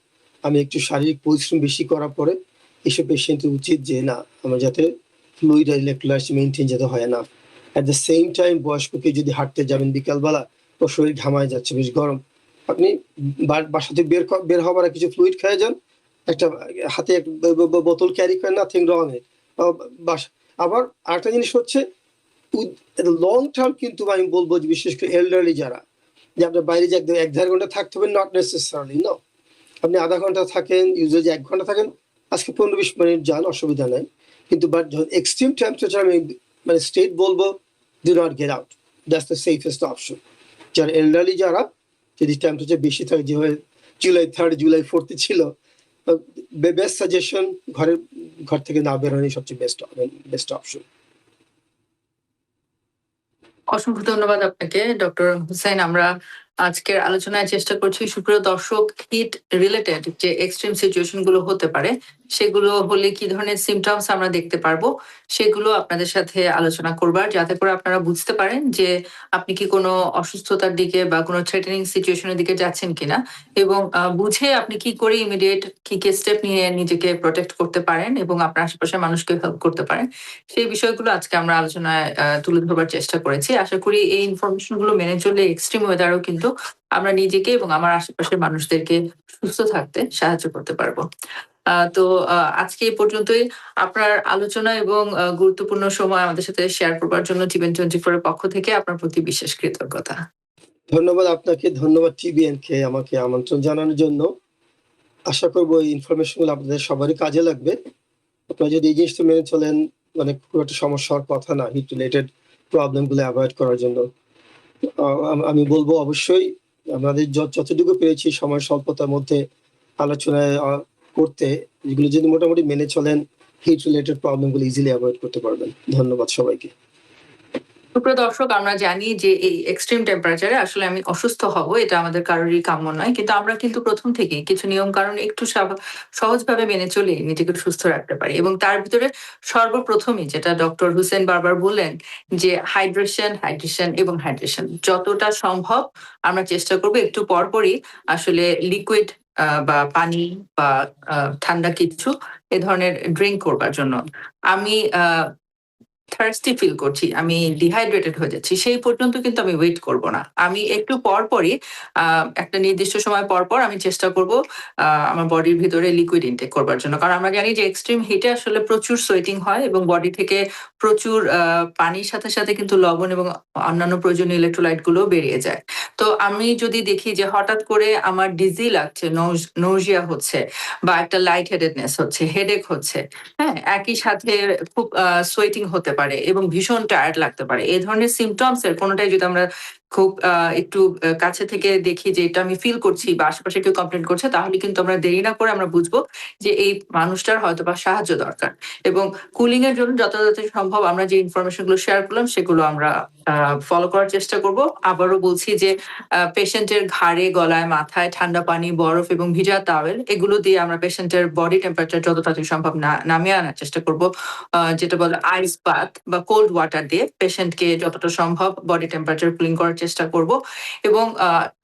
আমি একটু শারীরিক পরিশ্রম বেশি করার পরে এইসব পেশেন্টের উচিত যে না, আমার যাতে ফ্লুইড আর ইলেকট্রোলাইটস মেনটেন যাতে হয় না। অ্যাট দ্য সেম টাইম বয়স্ককে যদি হাঁটতে যাবেন বিকালবেলা, ও শরীর ঘামায় যাচ্ছে, বেশ গরম, আপনি বাসা থেকে বের হবার কিছু ফ্লুইড খেয়ে যান, একটা হাতে বোতল ক্যারি করে, নাথিং রং এ বাস। আবার আরেকটা জিনিস হচ্ছে লং টার্ম, কিন্তু আমি বলবো যে বিশেষ করে এল্ডারলি যারা, যে আপনার বাইরে যে একদম 1-1.5 ঘন্টা থাকতে হবে, নট নেসেসারি, নো। আপনি আধা ঘন্টা থাকেন, ইউজুয়ালি 1 ঘন্টা থাকেন, আজকে 15-20 মিনিট যান, অসুবিধা নেই। কিন্তু বাট যখন এক্সট্রিম টেম্পারেচার, আমি মানে স্টেট বলবো do not get out, that's the safest option. যারা এল্ডারলি যারা, যদি টেম্পারেচার বেশি থাকে, যেভাবে জুলাই 3, জুলাই 4 ছিল, বেস্ট সাজেশন ঘর থেকে না বেরোনোই সবচেয়ে বেস্ট অপশন। অসংখ্য ধন্যবাদ আপনাকে ডক্টর হুসেন। আমরা আজকের আলোচনায় চেষ্টা করছি সুপ্রিয় দর্শক, হিট রিলেটেড যে এক্সট্রিম সিচুয়েশন গুলো হতে পারে, সেগুলো হলে কি ধরনের সিমটমস আমরা দেখতে পারবো, সেগুলো আপনাদের সাথে আলোচনা করবার, যাতে করে আপনারা বুঝতে পারেন যে আপনি কি কোনো অসুস্থতার দিকে বা কোনো থ্রেটেনিং সিচুয়েশনের দিকে যাচ্ছেন কিনা, এবং বুঝে আপনি কি করে ইমিডিয়েট কি কি স্টেপ নিয়ে নিজেকে প্রোটেক্ট করতে পারেন এবং আপনার আশেপাশের মানুষকে হেল্প করতে পারেন, সেই বিষয়গুলো আজকে আমরা আলোচনায় তুলে ধরবার চেষ্টা করেছি। আশা করি এই ইনফরমেশন গুলো মেনে চললে এক্সট্রিম ওয়েদারও কিন্তু আমরা নিজেকে এবং আমার আশেপাশের মানুষদেরকে সুস্থ থাকতে সাহায্য করতে পারবো। তো আজকে এই পর্যন্তই। আপনার আলোচনা এবং গুরুত্বপূর্ণ সময় আমাদের সাথে শেয়ার করবার জন্য TVN24 এর পক্ষ থেকে আপনার প্রতি বিশেষ কৃতজ্ঞতা। ধন্যবাদ আপনাকে, ধন্যবাদ TVN কে আমাকে আমন্ত্রণ জানানোর জন্য। আশা করবো এই ইনফরমেশন গুলো আপনাদের সবারই কাজে লাগবে। আপনারা যদি এই জিনিসটা মেনে চলেন, মানে খুব একটা সমস্যা হওয়ার কথা না, হিট রিলেটেড প্রবলেম গুলো অ্যাভয়েড করার জন্য। আমি বলবো অবশ্যই আমাদের যতটুকু পেরেছি সময় স্বল্পতার মধ্যে আলোচনায় করতে, এগুলো যদি মোটামুটি মেনে চলেন, হিট রিলেটেড প্রবলেম গুলো ইজিলি অ্যাভয়েড করতে পারবেন। ধন্যবাদ সবাইকে। সুপ্রিয় দর্শক, আমরা জানি যে এই এক্সট্রিম টেম্পারেচারে আসলে আমি অসুস্থ হব, এটা আমাদের কারোরই কাম্য নয়, কিন্তু আমরা কিন্তু প্রথম থেকেই কিছু নিয়ম কারণ একটু সহজভাবে মেনে চলে নিজেকে সুস্থ রাখতে পারি। এবং তার ভিতরে সর্বপ্রথমই যেটা ডক্টর হুসেন বারবার বললেন, যে হাইড্রেশন এবং হাইড্রেশন যতটা সম্ভব আমরা চেষ্টা করবো একটু পরপরই আসলে লিকুইড বা পানি বা ঠান্ডা কিছু এ ধরনের ড্রিঙ্ক করবার জন্য। আমি থার্স্টি ফিল করছি, আমি ডিহাইড্রেটেড হয়ে যাচ্ছি, সেই পর্যন্ত কিন্তু আমি ওয়েট করব না। আমি একটু পরপরই একটা নির্দিষ্ট সময় পরপর আমি চেষ্টা করব আমার বডির ভিতরে লিকুইড ইনটেক করবার জন্য। কারণ আমরা জানি যে এক্সট্রিম হিটে আসলে প্রচুর সোয়েটিং হয় এবং বডি থেকে প্রচুর পানির সাথে সাথে কিন্তু লবণ এবং অন্যান্য প্রয়োজনীয় ইলেকট্রোলাইট গুলো বেরিয়ে যায়। তো আমি যদি দেখি যে হঠাৎ করে আমার ডিজি লাগছে, নৌজিয়া হচ্ছে, বা একটা লাইট হেডেডনেস হচ্ছে, হেডেক হচ্ছে, হ্যাঁ, একই সাথে খুব সোয়েটিং হতে পারে এবং ভীষণ টায়ার্ড লাগতে পারে, এই ধরনের সিমটমস এর কোনোটাই যদি আমরা খুব একটু কাছে থেকে দেখি যে এটা আমি ফিল করছি বা আশেপাশে কেউ কমপ্লেন করছে, তাহলে কিন্তু আমরা দেরি না করে আমরা বুঝবো যে এই মানুষটার হয়তো বা সাহায্য দরকার। এবং কুলিং এর জন্য যথাযথ সম্ভব আমরা যে ইনফরমেশন গুলো শেয়ার করলাম সেগুলো আমরা ফলো করার চেষ্টা করব। আবারও বলছি যে পেশেন্টের ঘাড়ে, গলায়, মাথায় ঠান্ডা পানি, বরফ এবং ভিজা টাওয়েল এগুলো দিয়ে আমরা পেশেন্টের বডি টেম্পারেচার যত তাড়াতাড়ি সম্ভব নামিয়ে আনার চেষ্টা করব। যেটা বলে আইস বাথ বা কোল্ড ওয়াটার দিয়ে পেশেন্টকে যতটা সম্ভব বডি টেম্পারেচার কুলিং করার চেষ্টা করব। এবং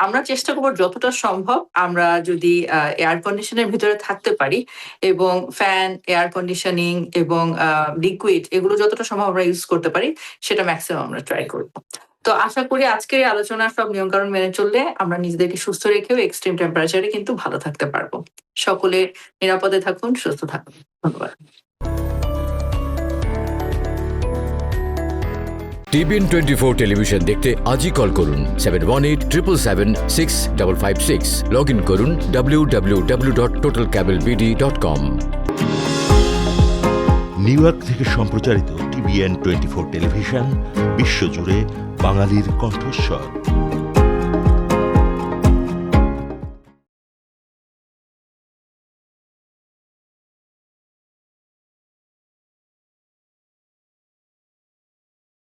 আমরা চেষ্টা করব যতটা সম্ভব আমরা যদি এয়ার কন্ডিশনের ভিতরে থাকতে পারি এবং ফ্যান, এয়ার কন্ডিশনিং এবং লিকুইড এগুলো যতটা সম্ভব আমরা ইউজ করতে পারি, সেটা ম্যাক্সিমাম আমরা ট্রাই করব। তো আশা করি আজকের এই আলোচনার সব নিয়মকানুন মেনে চললে আমরা নিজেদেরকে সুস্থ রেখেও এক্সট্রিম টেম্পারেচারে কিন্তু ভালো থাকতে পারবো। সকলে নিরাপদে থাকুন, সুস্থ থাকুন। ধন্যবাদ। TVN24 টেলিভিশন দেখতে আজই কল করুন 7187776556। লগ ইন করুন www.totalcablebd.com। নিউ ইয়র্ক থেকে সম্প্রচারিত TVN24 টেলিভিশন বিশ্বজুড়ে বাঙালির কণ্ঠস্বর।